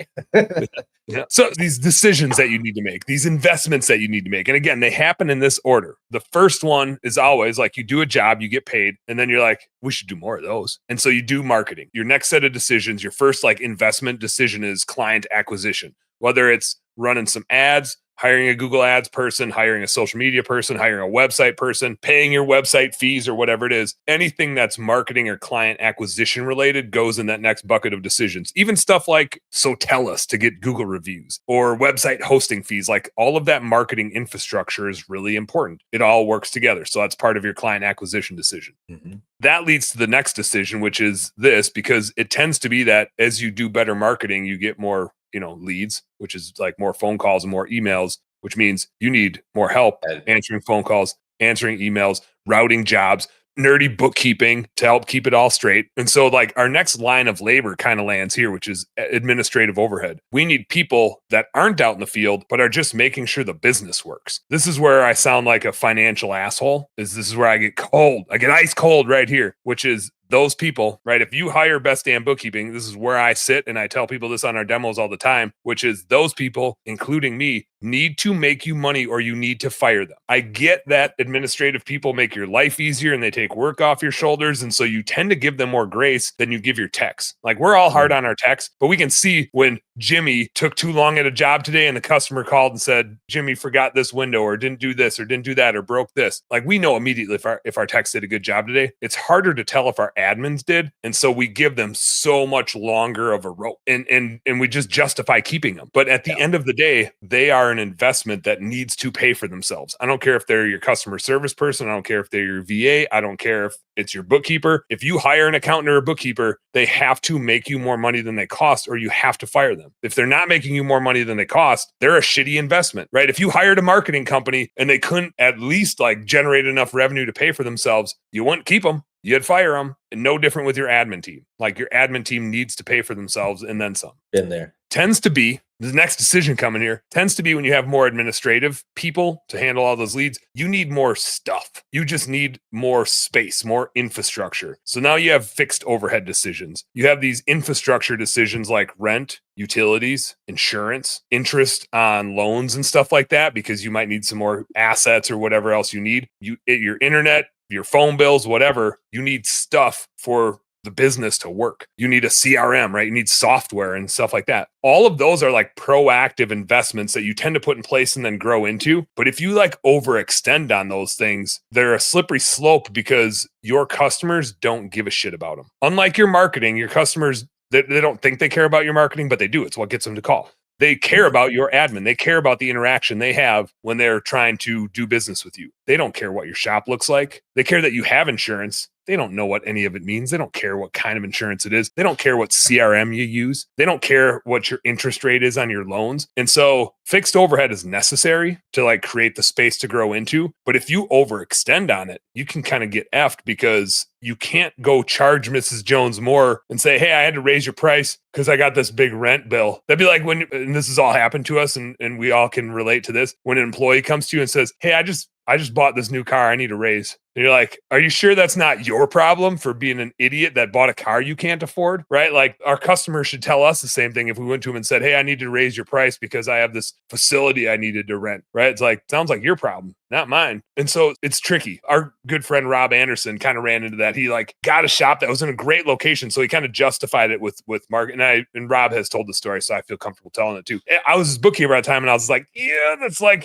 Speaker 1: Yeah. So these decisions that you need to make, these investments that you need to make, and again, they happen in this order. The first one is always like you do a job, you get paid, and then you're like, we should do more of those. And so you do marketing. Your next set of decisions, your first like investment decision is client acquisition, whether it's running some ads, hiring a Google Ads person, hiring a social media person, hiring a website person, paying your website fees or whatever it is. Anything that's marketing or client acquisition related goes in that next bucket of decisions. Even stuff like Sotellus to get Google reviews or website hosting fees, like all of that marketing infrastructure is really important. It all works together. So that's part of your client acquisition decision. Mm-hmm. That leads to the next decision, which is this, because it tends to be that as you do better marketing, you get more leads, which is like more phone calls and more emails, which means you need more help answering phone calls, answering emails, routing jobs, nerdy bookkeeping to help keep it all straight. And so like our next line of labor kind of lands here, which is administrative overhead. We need people that aren't out in the field, but are just making sure the business works. This is where I sound like a financial asshole. This is where I get cold. I get ice cold right here, which is those people, right? If you hire Best Damn Bookkeeping, this is where I sit, and I tell people this on our demos all the time, which is those people, including me, need to make you money or you need to fire them. I get that administrative people make your life easier and they take work off your shoulders. And so you tend to give them more grace than you give your techs. Like we're all hard on our techs, but we can see when Jimmy took too long at a job today and the customer called and said, Jimmy forgot this window or didn't do this or didn't do that or broke this. Like we know immediately if our techs did a good job today. It's harder to tell if our admins did. And so we give them so much longer of a rope and we just justify keeping them. But at the end of the day, they are an investment that needs to pay for themselves. I don't care if they're your customer service person. I don't care if they're your VA. I don't care if it's your bookkeeper. If you hire an accountant or a bookkeeper, they have to make you more money than they cost, or you have to fire them. If they're not making you more money than they cost, they're a shitty investment, right? If you hired a marketing company and they couldn't at least like generate enough revenue to pay for themselves, you wouldn't keep them. You'd fire them. And no different with your admin team. Like your admin team needs to pay for themselves and then some.
Speaker 2: Been there.
Speaker 1: Tends to be the next decision coming here tends to be when you have more administrative people to handle all those leads, you need more stuff. You just need more space, more infrastructure. So now you have fixed overhead decisions. You have these infrastructure decisions like rent, utilities, insurance, interest on loans and stuff like that, because you might need some more assets or whatever else you need. Your internet, your phone bills, whatever, you need stuff for the business to work. You need a CRM, right? You need software and stuff like that. All of those are like proactive investments that you tend to put in place and then grow into. But if you like overextend on those things, they're a slippery slope because your customers don't give a shit about them. Unlike your marketing, your customers, they don't think they care about your marketing, but they do. It's what gets them to call. They care about your admin. They care about the interaction they have when they're trying to do business with you. They don't care what your shop looks like. They care that you have insurance. They don't know what any of it means. They don't care what kind of insurance it is. They don't care what CRM you use. They don't care what your interest rate is on your loans. And so fixed overhead is necessary to like create the space to grow into. But if you overextend on it, you can kind of get effed because you can't go charge Mrs. Jones more and say, hey, I had to raise your price because I got this big rent bill. That'd be like when, and this has all happened to us and we all can relate to this, when an employee comes to you and says, hey, I just bought this new car. I need a raise. And you're like, are you sure that's not your problem for being an idiot that bought a car you can't afford? Right? Like our customers should tell us the same thing if we went to them and said, hey, I need to raise your price because I have this facility I needed to rent. Right? It's like, sounds like your problem, not mine. And so it's tricky. Our good friend Rob Anderson kind of ran into that. He like got a shop that was in a great location. So he kind of justified it with market. And Rob has told the story, so I feel comfortable telling it too. I was his bookkeeper at the time and I was like, yeah,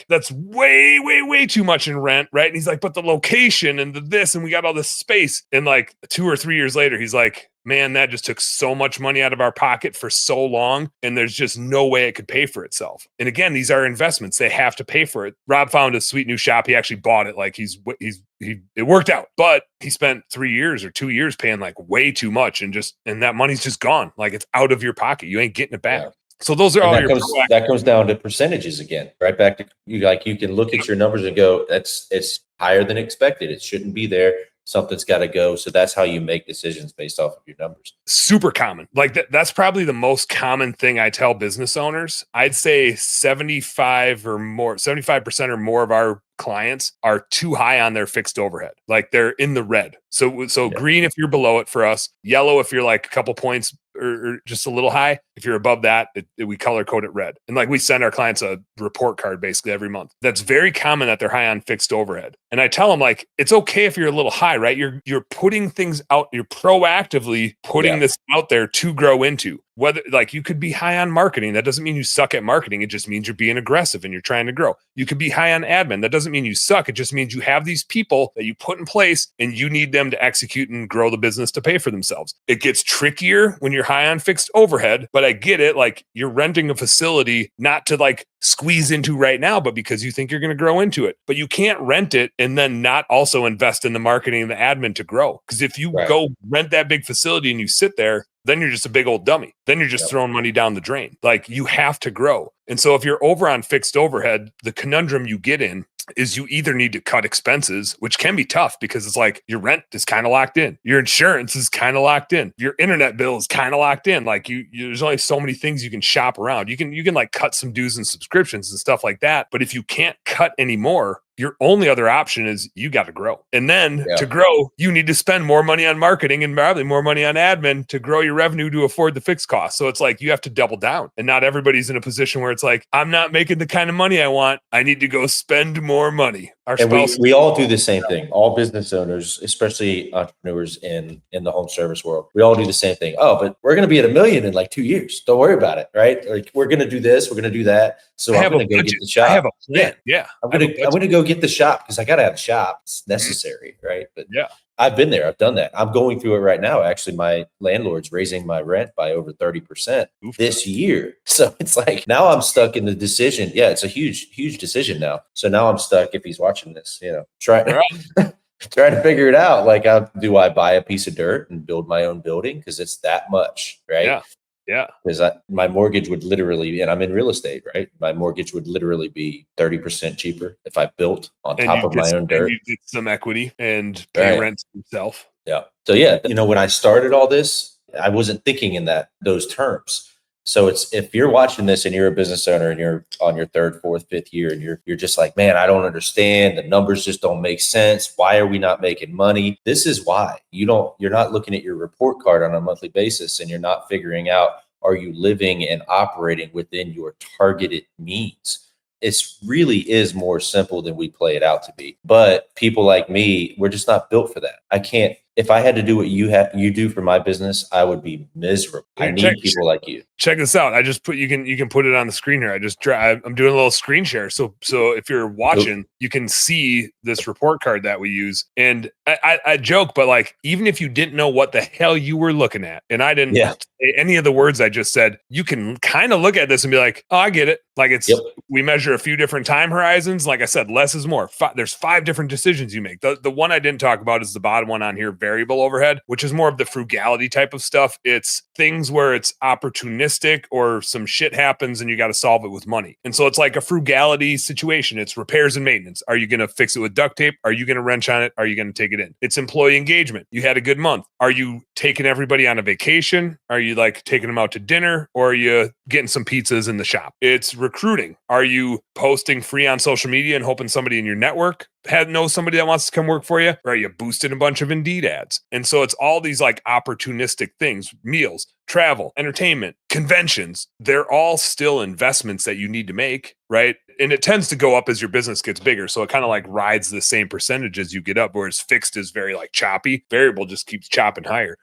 Speaker 1: that's way, way, way too much in rent. Right? And he's like, but the location and this, and we got all this space. And like 2 or 3 years later, he's like, man, that just took so much money out of our pocket for so long. And there's just no way it could pay for itself. And again, these are investments. They have to pay for it. Rob found a sweet new shop. He actually bought it. Like it worked out, but he spent 3 years or 2 years paying like way too much. And that money's just gone. Like it's out of your pocket. You ain't getting it back. Yeah. So those are all
Speaker 2: that comes down to percentages again, right back to you. Like you can look at your numbers and go, it's higher than expected. It shouldn't be there. Something's got to go. So that's how you make decisions based off of your numbers.
Speaker 1: Super common. Like that's probably the most common thing I tell business owners. I'd say 75% or more of our clients are too high on their fixed overhead. Like they're in the red. So yeah. Green if you're below it for us, yellow if you're like a couple points or just a little high. If you're above that, we color code it red. And like we send our clients a report card basically every month. That's very common that they're high on fixed overhead. And I tell them like, it's okay if you're a little high, right? You're putting things out, you're proactively putting this out there to grow into. Whether like you could be high on marketing. That doesn't mean you suck at marketing. It just means you're being aggressive and you're trying to grow. You could be high on admin. That doesn't mean you suck. It just means you have these people that you put in place and you need them to execute and grow the business to pay for themselves. It gets trickier when you're high on fixed overhead, but I get it. Like you're renting a facility not to like squeeze into right now, but because you think you're going to grow into it. But you can't rent it and then not also invest in the marketing and the admin to grow. Because if you go rent that big facility and you sit there, then you're just a big old dummy. Then you're just throwing money down the drain. Like you have to grow. And so if you're over on fixed overhead, the conundrum you get in is you either need to cut expenses, which can be tough because it's like your rent is kind of locked in. Your insurance is kind of locked in. Your internet bill is kind of locked in. Like there's only so many things you can shop around. You can like cut some dues and subscriptions and stuff like that. But if you can't cut anymore, your only other option is you got to grow. And then to grow, you need to spend more money on marketing and probably more money on admin to grow your revenue to afford the fixed costs. So it's like you have to double down. And not everybody's in a position where it's like, I'm not making the kind of money I want. I need to go spend more money.
Speaker 2: And we all do the same thing. All business owners, especially entrepreneurs in the home service world, we all do the same thing. Oh, but we're going to be at $1 million in like 2 years. Don't worry about it, right? Like we're going to do this, we're going to do that. So I'm going to go get the shop.
Speaker 1: I have a plan. Yeah.
Speaker 2: I'm going to go get the shop because I got to have a shop. It's necessary, right? But
Speaker 1: yeah,
Speaker 2: I've been there. I've done that. I'm going through it right now. Actually, my landlord's raising my rent by over 30% this year. So it's like now I'm stuck in the decision. Yeah, it's a huge, huge decision now. So now I'm stuck if he's watching this, trying to figure it out. Like, do I buy a piece of dirt and build my own building? Because it's that much, right?
Speaker 1: Yeah. Yeah.
Speaker 2: Because my mortgage would literally, and I'm in real estate, right? My mortgage would literally be 30% cheaper if I built on top of my own dirt.
Speaker 1: You get some equity and pay rent yourself.
Speaker 2: Yeah. So when I started all this, I wasn't thinking in those terms. So if you're watching this and you're a business owner and you're on your third, fourth, fifth year and you're just like, man, I don't understand. The numbers just don't make sense. Why are we not making money? This is why you're not looking at your report card on a monthly basis and you're not figuring out, are you living and operating within your targeted means? It really is more simple than we play it out to be. But people like me, we're just not built for that. I can't. If I had to do what you do for my business, I would be miserable. I need people like you.
Speaker 1: Check this out. I just put you can put it on the screen here. I'm doing a little screen share. So if you're watching, you can see this report card that we use. And I joke, but like even if you didn't know what the hell you were looking at, and I didn't say any of the words I just said, you can kind of look at this and be like, oh, I get it. Like we measure a few different time horizons. Like I said, less is more. There's 5 different decisions you make. The one I didn't talk about is the bottom one on here, variable overhead, which is more of the frugality type of stuff. It's things where it's opportunistic or some shit happens and you got to solve it with money. And so it's like a frugality situation. It's repairs and maintenance. Are you going to fix it with duct tape? Are you going to wrench on it? Are you going to take it in? It's employee engagement. You had a good month. Are you taking everybody on a vacation? Are you like taking them out to dinner? Or are you getting some pizzas in the shop? It's recruiting. Are you posting free on social media and hoping somebody in your network knows somebody that wants to come work for you? Or are you boosting a bunch of Indeed ads? And so it's all these like opportunistic things, meals, travel, entertainment, conventions. They're all still investments that you need to make, right? And it tends to go up as your business gets bigger. So it kind of like rides the same percentage as you get up, whereas fixed is very like choppy. Variable just keeps chopping higher.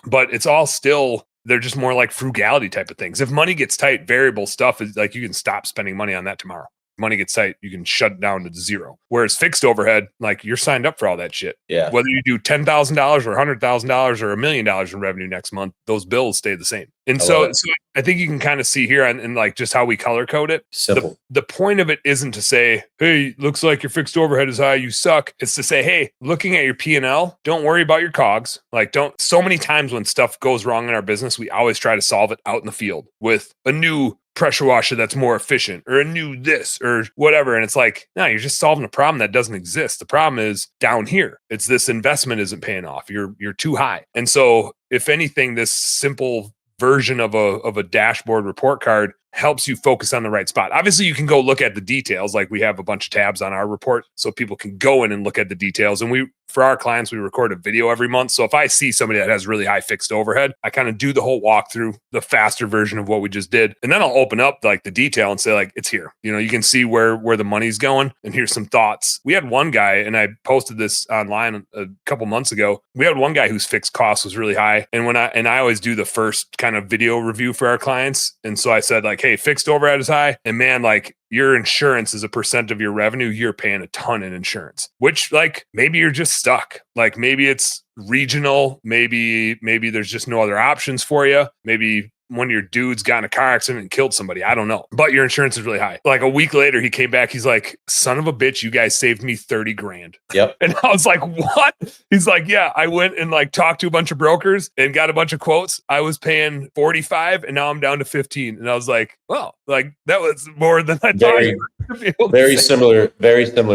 Speaker 1: But it's all still, they're just more like frugality type of things. If money gets tight, variable stuff is like you can stop spending money on that tomorrow. Money gets tight, you can shut it down to zero. Whereas fixed overhead, like you're signed up for all that shit.
Speaker 2: Yeah.
Speaker 1: Whether you do $10,000 or $100,000 or $1 million in revenue next month, those bills stay the same. And so I think you can kind of see here and like just how we color code it.
Speaker 2: Simple.
Speaker 1: The point of it isn't to say, hey, looks like your fixed overhead is high, you suck. It's to say, hey, looking at your P&L, don't worry about your COGS. Like so many times when stuff goes wrong in our business, we always try to solve it out in the field with a new pressure washer that's more efficient or a new this or whatever. And it's like, no, you're just solving a problem that doesn't exist. The problem is down here. It's this investment isn't paying off. You're too high. And so if anything, this simple version of a dashboard report card helps you focus on the right spot. Obviously, you can go look at the details. Like we have a bunch of tabs on our report so people can go in and look at the details. And for our clients, we record a video every month. So if I see somebody that has really high fixed overhead, I kind of do the whole walkthrough, the faster version of what we just did. And then I'll open up like the detail and say like, it's here. You can see where the money's going. And here's some thoughts. We had one guy, and I posted this online a couple months ago. We had one guy whose fixed cost was really high. And I always do the first kind of video review for our clients. And so I said like, hey, fixed overhead is high. And man, like your insurance is a % of your revenue. You're paying a ton in insurance, which like maybe you're just stuck. Like maybe it's regional. Maybe there's just no other options for you. Maybe one of your dudes got in a car accident and killed somebody. I don't know. But your insurance is really high. Like a week later, he came back. He's like, son of a bitch, you guys saved me 30 grand.
Speaker 2: Yep.
Speaker 1: And I was like, what? He's like, yeah, I went and like talked to a bunch of brokers and got a bunch of quotes. I was paying 45 and now I'm down to 15. And I was like, well, like that was more than I thought.
Speaker 2: Very similar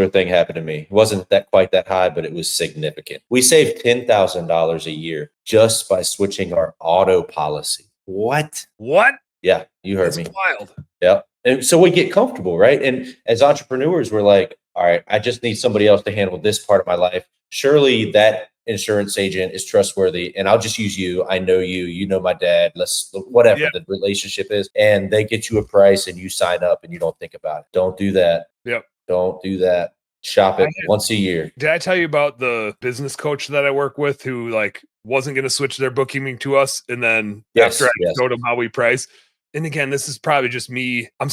Speaker 2: thing happened to me. It wasn't that quite that high, but it was significant. We saved $10,000 a year just by switching our auto policy. What? Yeah, you heard me.
Speaker 1: Wild.
Speaker 2: Yep. And so we get comfortable, right? And as entrepreneurs, we're like, all right, I just need somebody else to handle this part of my life. Surely that insurance agent is trustworthy and I'll just use you. I know you, you know my dad, whatever the relationship is. And they get you a price and you sign up and you don't think about it. Don't do that.
Speaker 1: Yep.
Speaker 2: Don't do that. Shop it once a year.
Speaker 1: Did I tell you about the business coach that I work with who like wasn't going to switch their bookkeeping to us? And then after I showed him how we price, and again, this is probably just me. I'm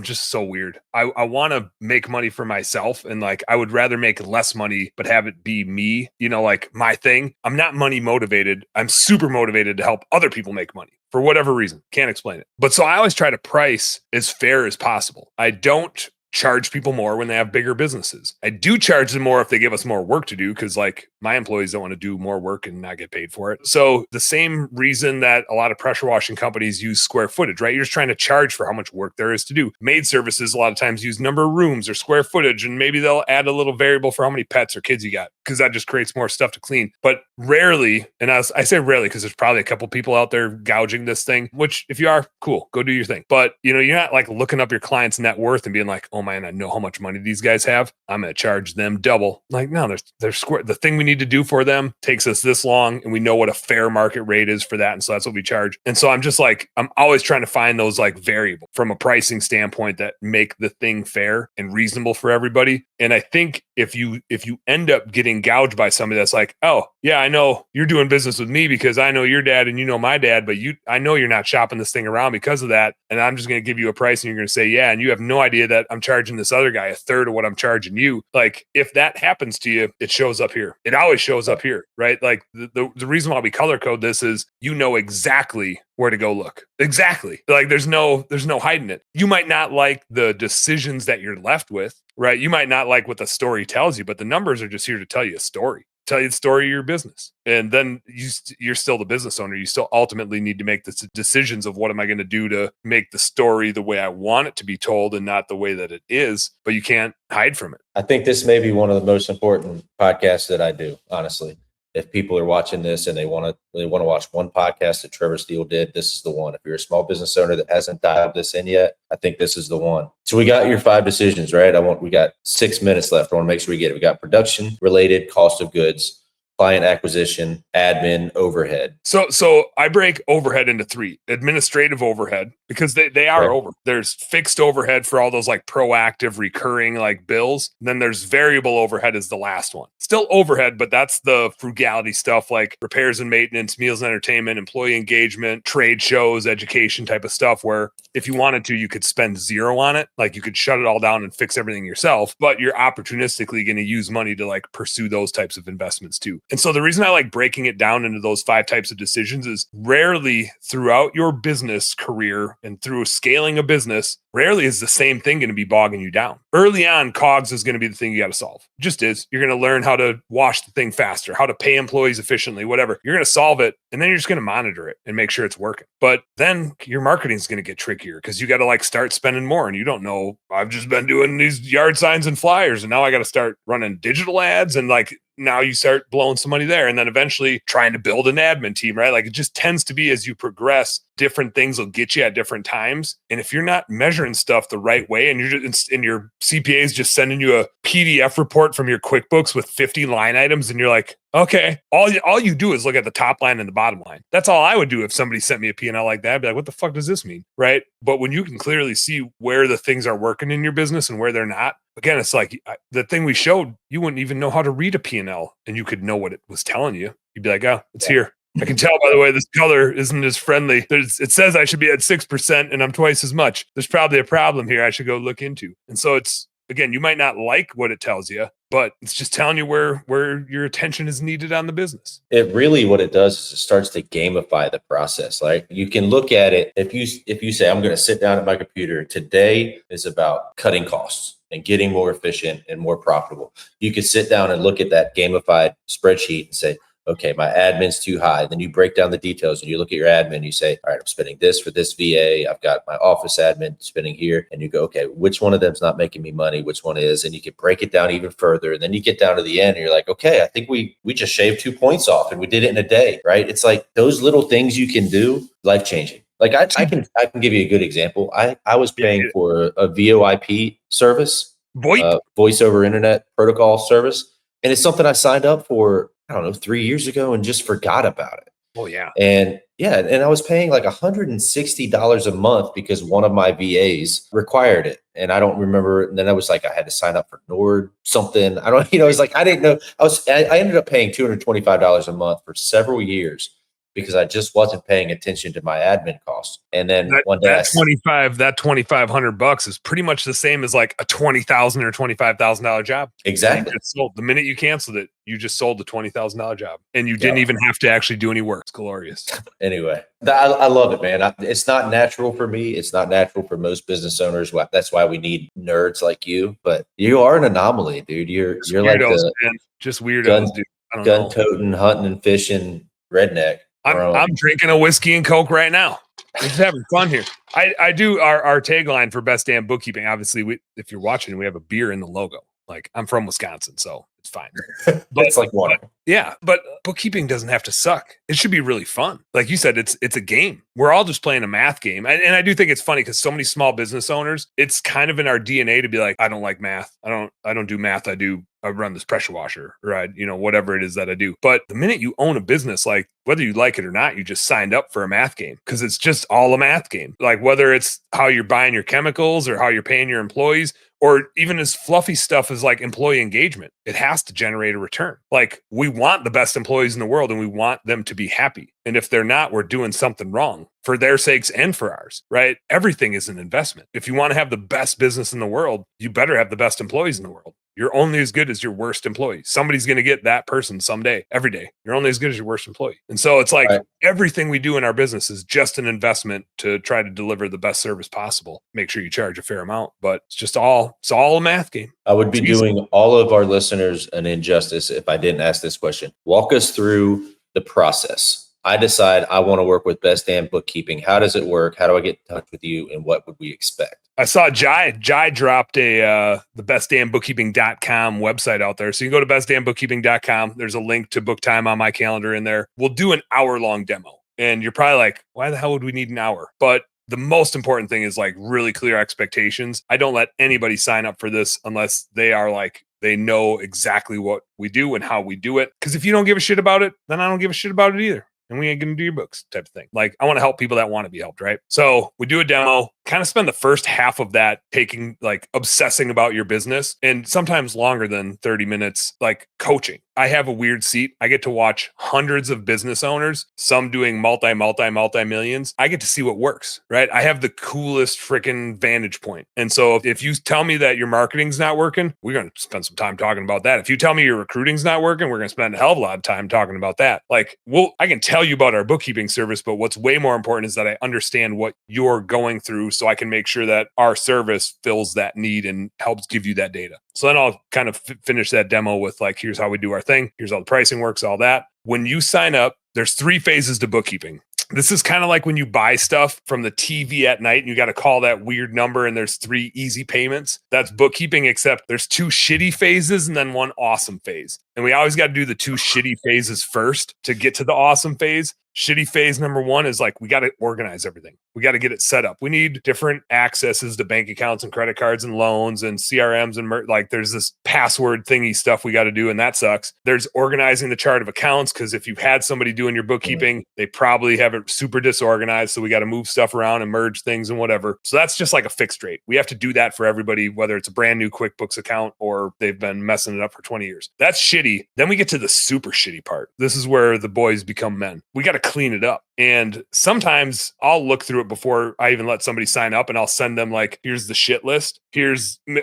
Speaker 1: just so weird. I want to make money for myself. And like, I would rather make less money, but have it be me, you know, like my thing. I'm not money motivated. I'm super motivated to help other people make money for whatever reason. Can't explain it. But so I always try to price as fair as possible. I don't charge people more when they have bigger businesses. I do charge them more if they give us more work to do, because like my employees don't want to do more work and not get paid for it. So the same reason that a lot of pressure washing companies use square footage, right? You're just trying to charge for how much work there is to do. Maid services a lot of times use number of rooms or square footage, and maybe they'll add a little variable for how many pets or kids you got, because that just creates more stuff to clean. But rarely, and I say rarely because there's probably a couple people out there gouging this thing, which if you are, cool, go do your thing. But you know, you're not like looking up your client's net worth and being like, oh man, I know how much money these guys have, I'm going to charge them double. Like, no, they're square. The thing we need to do for them takes us this long, and we know what a fair market rate is for that. And so that's what we charge. And so I'm just like, I'm always trying to find those like variable from a pricing standpoint that make the thing fair and reasonable for everybody. And I think if you end up getting gouged by somebody that's like, oh yeah, I know you're doing business with me because I know your dad and you know my dad, but I know you're not shopping this thing around because of that. And I'm just going to give you a price and you're going to say, yeah. And you have no idea that I'm charging this other guy a third of what I'm charging you. Like if that happens to you, it shows up here. It always shows up here, right? Like the reason why we color code this is you know exactly where to go look. Exactly. Like there's no hiding it. You might not like the decisions that you're left with, right? You might not like what the story tells you, but the numbers are just here to tell you a story. Tell you the story of your business. And then you're still the business owner. You still ultimately need to make the decisions of what am I going to do to make the story the way I want it to be told and not the way that it is, but you can't hide from it.
Speaker 2: I think this may be one of the most important podcasts that I do, honestly. If people are watching this and they want to watch one podcast that Trevor Steele did, this is the one. If you're a small business owner that hasn't dialed this in yet, I think this is the one. So we got your 5 decisions, right? We got 6 minutes left. I want to make sure we get it. We got production related, cost of goods, client acquisition, admin, overhead.
Speaker 1: So I break overhead into 3. Administrative overhead, because they are over. There's fixed overhead for all those like proactive recurring like bills. And then there's variable overhead is the last one. Still overhead, but that's the frugality stuff like repairs and maintenance, meals and entertainment, employee engagement, trade shows, education type of stuff, where if you wanted to, you could spend 0 on it. Like you could shut it all down and fix everything yourself, but you're opportunistically going to use money to like pursue those types of investments too. And so the reason I like breaking it down into those 5 types of decisions is rarely throughout your business career and through scaling a business, rarely is the same thing going to be bogging you down. Early on, COGS is going to be the thing you got to solve. It just is. You're going to learn how to wash the thing faster, how to pay employees efficiently, whatever. You're going to solve it, and then you're just going to monitor it and make sure it's working. But then your marketing is going to get trickier because you got to like start spending more, and you don't know. I've just been doing these yard signs and flyers, and now I got to start running digital ads, and like now you start blowing some money there, and then eventually trying to build an admin team, right? Like it just tends to be as you progress, different things will get you at different times. And if you're not measuring stuff the right way, and you're just, and your CPA is just sending you a PDF report from your QuickBooks with 50 line items, and you're like, okay, all you do is look at the top line and the bottom line. That's all I would do if somebody sent me a P&L like that. I'd be like, what the fuck does this mean? Right? But when you can clearly see where the things are working in your business and where they're not, again, it's like the thing we showed, you wouldn't even know how to read a P&L, and you could know what it was telling you. You'd be like, oh, it's here. I can tell, by the way, this color isn't as friendly. It says I should be at 6% and I'm twice as much. There's probably a problem here I should go look into. And so it's Again, you might not like what it tells you, but it's just telling you where your attention is needed on the business.
Speaker 2: It really, what it does is it starts to gamify the process. Like you can look at it, if you say, I'm going to sit down at my computer, today is about cutting costs and getting more efficient and more profitable. You could sit down and look at that gamified spreadsheet and say, okay, my admin's too high. Then you break down the details and you look at your admin, you say, all right, I'm spending this for this VA. I've got my office admin spending here. And you go, okay, which one of them's not making me money? Which one is? And you can break it down even further. And then you get down to the end and you're like, okay, I think we just shaved 2 points off and we did it in a day, right? It's like those little things you can do, life-changing. Like I can give you a good example. I was paying for a VoIP service, voice over internet protocol service. And it's something I signed up for, I don't know, 3 years ago and just forgot about it.
Speaker 1: Oh yeah.
Speaker 2: And I was paying like $160 a month because one of my VAs required it. And I don't remember. And then I was like, I had to sign up for Nord something. I don't, it's like, I didn't know. I ended up paying $225 a month for several years because I just wasn't paying attention to my admin costs. And then one day
Speaker 1: that $2,500 is pretty much the same as like a $20,000 or $25,000 job.
Speaker 2: Exactly.
Speaker 1: The minute you canceled it, you just sold the $20,000 job and you didn't even have to actually do any work. It's glorious.
Speaker 2: Anyway, I love it, man. It's not natural for me. It's not natural for most business owners. That's why we need nerds like you, but you are an anomaly, dude. You're like
Speaker 1: just weirdos, dude.
Speaker 2: Gun-toting, hunting and fishing redneck.
Speaker 1: I'm drinking a whiskey and Coke right now. We're just having fun here. I do our tagline for Best Damn Bookkeeping. Obviously, if you're watching, we have a beer in the logo. Like I'm from Wisconsin, so it's fine.
Speaker 2: But it's like water.
Speaker 1: But bookkeeping doesn't have to suck. It should be really fun. Like you said, it's a game. We're all just playing a math game. And I do think it's funny because so many small business owners, it's kind of in our DNA to be like, I don't like math. I don't do math. I run this pressure washer or whatever it is that I do. But the minute you own a business, like whether you like it or not, you just signed up for a math game because it's just all a math game. Like whether it's how you're buying your chemicals or how you're paying your employees, or even as fluffy stuff as like employee engagement, it has to generate a return. Like we want the best employees in the world and we want them to be happy. And if they're not, we're doing something wrong for their sakes and for ours, right? Everything is an investment. If you want to have the best business in the world, you better have the best employees in the world. You're only as good as your worst employee. Somebody's going to get that person someday, every day. You're only as good as your worst employee. And so it's like everything we do in our business is just an investment to try to deliver the best service possible. Make sure you charge a fair amount, but it's all a math game.
Speaker 2: I would be doing all of our listeners an injustice if I didn't ask this question. Walk us through the process. I decide I want to work with Best Damn Bookkeeping. How does it work? How do I get in touch with you? And what would we expect?
Speaker 1: I saw Jai dropped the bestdamnbookkeeping.com website out there. So you can go to bestdamnbookkeeping.com. There's a link to book time on my calendar in there. We'll do an hour-long demo. And you're probably like, why the hell would we need an hour? But the most important thing is like really clear expectations. I don't let anybody sign up for this unless they are like, they know exactly what we do and how we do it. Because if you don't give a shit about it, then I don't give a shit about it either. And we ain't going to do your books type of thing. Like I want to help people that want to be helped, right? So we do a demo, kind of spend the first half of that obsessing about your business and sometimes longer than 30 minutes, like coaching. I have a weird seat. I get to watch hundreds of business owners, some doing multi-millions. I get to see what works, right? I have the coolest freaking vantage point. And so if you tell me that your marketing's not working, we're going to spend some time talking about that. If you tell me your recruiting's not working, we're going to spend a hell of a lot of time talking about that. Like, I can tell you about our bookkeeping service, but what's way more important is that I understand what you're going through so I can make sure that our service fills that need and helps give you that data. So then I'll kind of finish that demo with like, here's how we do our thing. Here's how the pricing works, all that. When you sign up, there's 3 phases to bookkeeping. This is kind of like when you buy stuff from the TV at night and you got to call that weird number and there's 3 easy payments. That's bookkeeping, except there's 2 shitty phases and then 1 awesome phase. And we always got to do the 2 shitty phases first to get to the awesome phase. Shitty phase number 1 is like, we got to organize everything. We got to get it set up. We need different accesses to bank accounts and credit cards and loans and CRMs and there's this password thingy stuff we got to do. And that sucks. There's organizing the chart of accounts. Cause if you've had somebody doing your bookkeeping, they probably have it super disorganized. So we got to move stuff around and merge things and whatever. So that's just like a fixed rate. We have to do that for everybody, whether it's a brand new QuickBooks account or they've been messing it up for 20 years. That's shitty. Then we get to the super shitty part. This is where the boys become men. We got to clean it up. And sometimes I'll look through it before I even let somebody sign up, and I'll send them like, here's the shit list.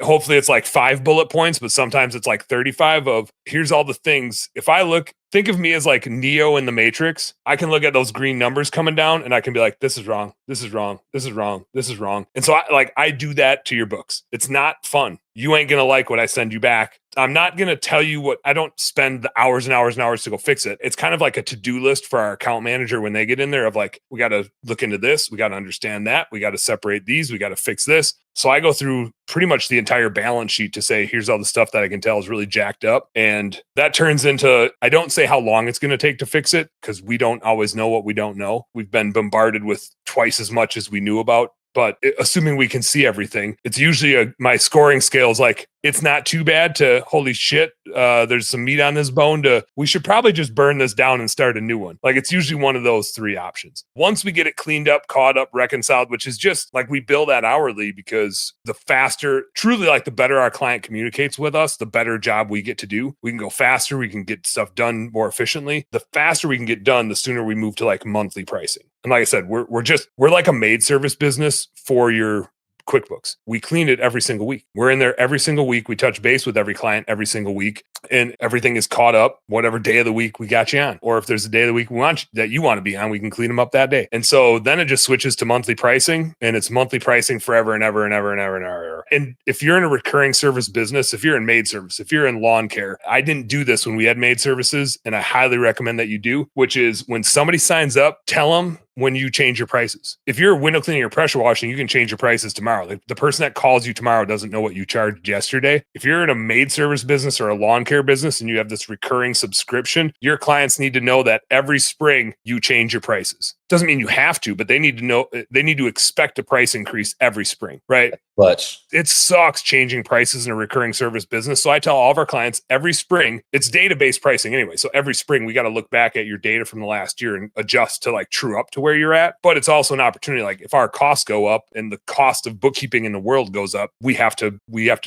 Speaker 1: Hopefully it's like 5 bullet points, but sometimes it's like 35 of here's all the things. If I think of me as like Neo in the Matrix, I can look at those green numbers coming down and I can be like, this is wrong. This is wrong. This is wrong. This is wrong. And so I do that to your books. It's not fun. You ain't going to like what I send you back. I'm not going to tell you what. I don't spend the hours and hours and hours to go fix it. It's kind of like a to-do list for our account manager when they get in there of like, we got to look into this. We got to understand that. We got to separate these. We got to fix this. So I go through pretty much the entire balance sheet to say, here's all the stuff that I can tell is really jacked up. And that turns into, I don't say how long it's going to take to fix it because we don't always know what we don't know. We've been bombarded with twice as much as we knew about. But assuming we can see everything, it's usually my scoring scale is like, it's not too bad to holy shit, there's some meat on this bone to we should probably just burn this down and start a new one. Like it's usually one of those 3 options. Once we get it cleaned up, caught up, reconciled, which is just like we bill that hourly because the faster, truly like the better our client communicates with us, the better job we get to do. We can go faster. We can get stuff done more efficiently. The faster we can get done, the sooner we move to like monthly pricing. And like I said, we're like a maid service business for your QuickBooks. We clean it every single week. We're in there every single week. We touch base with every client every single week, and everything is caught up. Whatever day of the week we got you on, or if there's a day of the week that you want to be on, we can clean them up that day. And so then it just switches to monthly pricing, and it's monthly pricing forever and ever and ever and ever and ever. And if you're in a recurring service business, if you're in maid service, if you're in lawn care, I didn't do this when we had maid services, and I highly recommend that you do, which is when somebody signs up, tell them when you change your prices. If you're window cleaning or pressure washing, you can change your prices tomorrow. Like the person that calls you tomorrow doesn't know what you charged yesterday. If you're in a maid service business or a lawn care business and you have this recurring subscription, your clients need to know that every spring you change your prices. Doesn't mean you have to, but they need to know, they need to expect a price increase every spring, right?
Speaker 2: Much.
Speaker 1: It sucks changing prices in a recurring service business. So I tell all of our clients every spring, it's database pricing anyway. So every spring we got to look back at your data from the last year and adjust to like true up to where you're at. But it's also an opportunity. Like if our costs go up and the cost of bookkeeping in the world goes up, we have to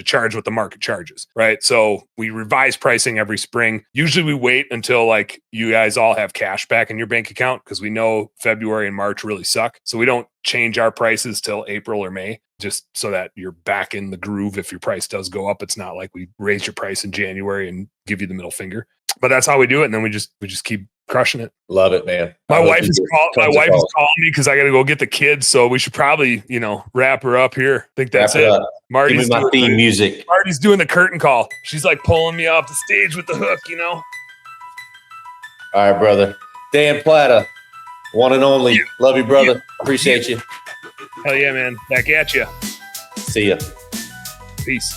Speaker 1: charge what the market charges, right? So we revise pricing every spring. Usually we wait until like you guys all have cash back in your bank account because we know February and March really suck. So we don't change our prices till April or May, just so that you're back in the groove. If your price does go up, it's not like we raise your price in January and give you the middle finger. But that's how we do it, and then we just keep crushing it.
Speaker 2: Love it, man.
Speaker 1: My wife is calling me because I got to go get the kids, so we should probably wrap her up here. I think that's it.
Speaker 2: Marty's Give me my theme music.
Speaker 1: Marty's doing the curtain call. She's like pulling me off the stage with the hook.
Speaker 2: All right, brother. Dan Plata. One and only. Love you, brother. Appreciate you.
Speaker 1: Hell yeah, man. Back at you.
Speaker 2: See ya.
Speaker 1: Peace.